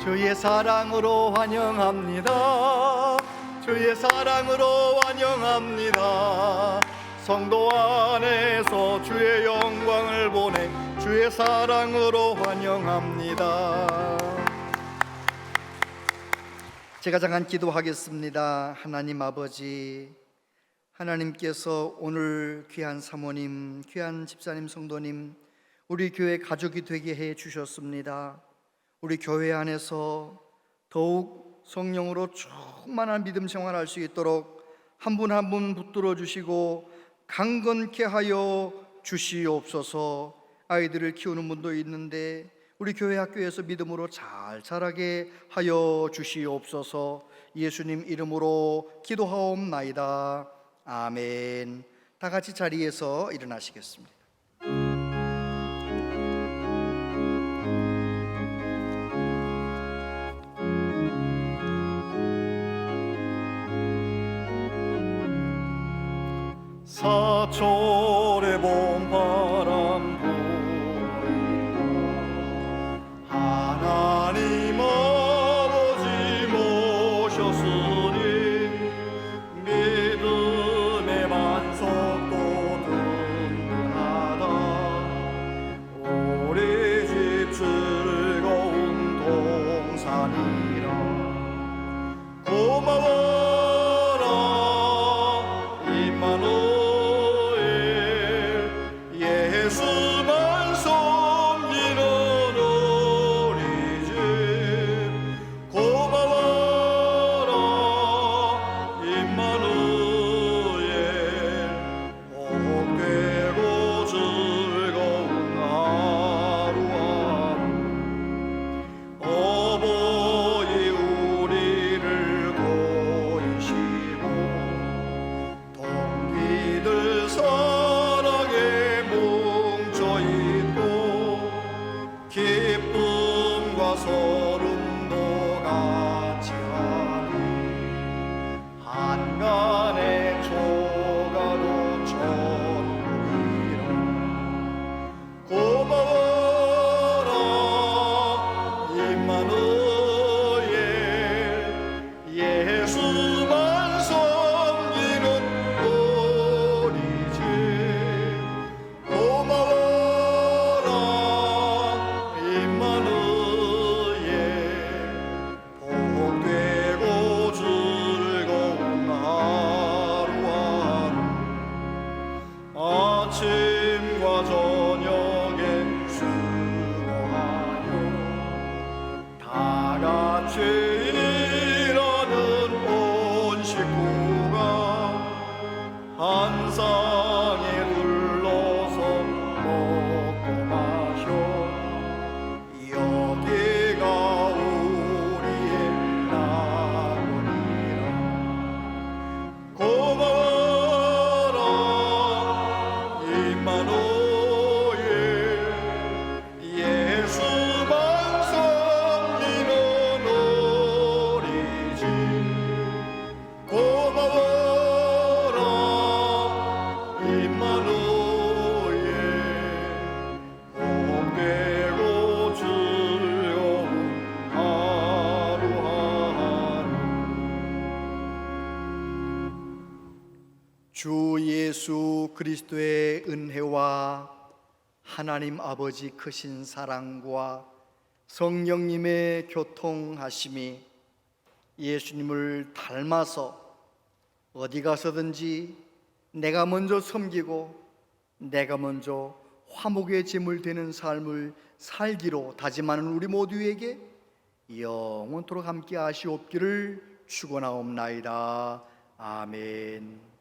주의 사랑으로 환영합니다. 주의 사랑으로 환영합니다. 성도 안에서 주의 영광을 보내 주의 사랑으로 환영합니다. 제가 잠깐 기도하겠습니다. 하나님 아버지, 하나님께서 오늘 귀한 사모님, 귀한 집사님, 성도님, 우리 교회 가족이 되게 해 주셨습니다. 우리 교회 안에서 더욱 성령으로 충만한 믿음 생활할 수 있도록 한 분 한 분 붙들어 주시고 강건케 하여 주시옵소서. 아이들을 키우는 분도 있는데 우리 교회 학교에서 믿음으로 잘 자라게 하여 주시옵소서. 예수님 이름으로 기도하옵나이다. 아멘. 다 같이 자리에서 일어나시겠습니다. 사철의 봄바람 불고 하나님 아버지 모셨으니 믿음의 만석도 든든하다. 우리 집 즐거운 동산이라 고마워라 임마누엘 주 예수 그리스도의 은혜와 하나님 아버지 크신 사랑과 성령님의 교통하심이 예수님을 닮아서 어디 가서든지 내가 먼저 섬기고 내가 먼저 화목의 제물 되는 삶을 살기로 다짐하는 우리 모두에게 영원토록 함께 하시옵기를 축원하옵나이다. 아멘.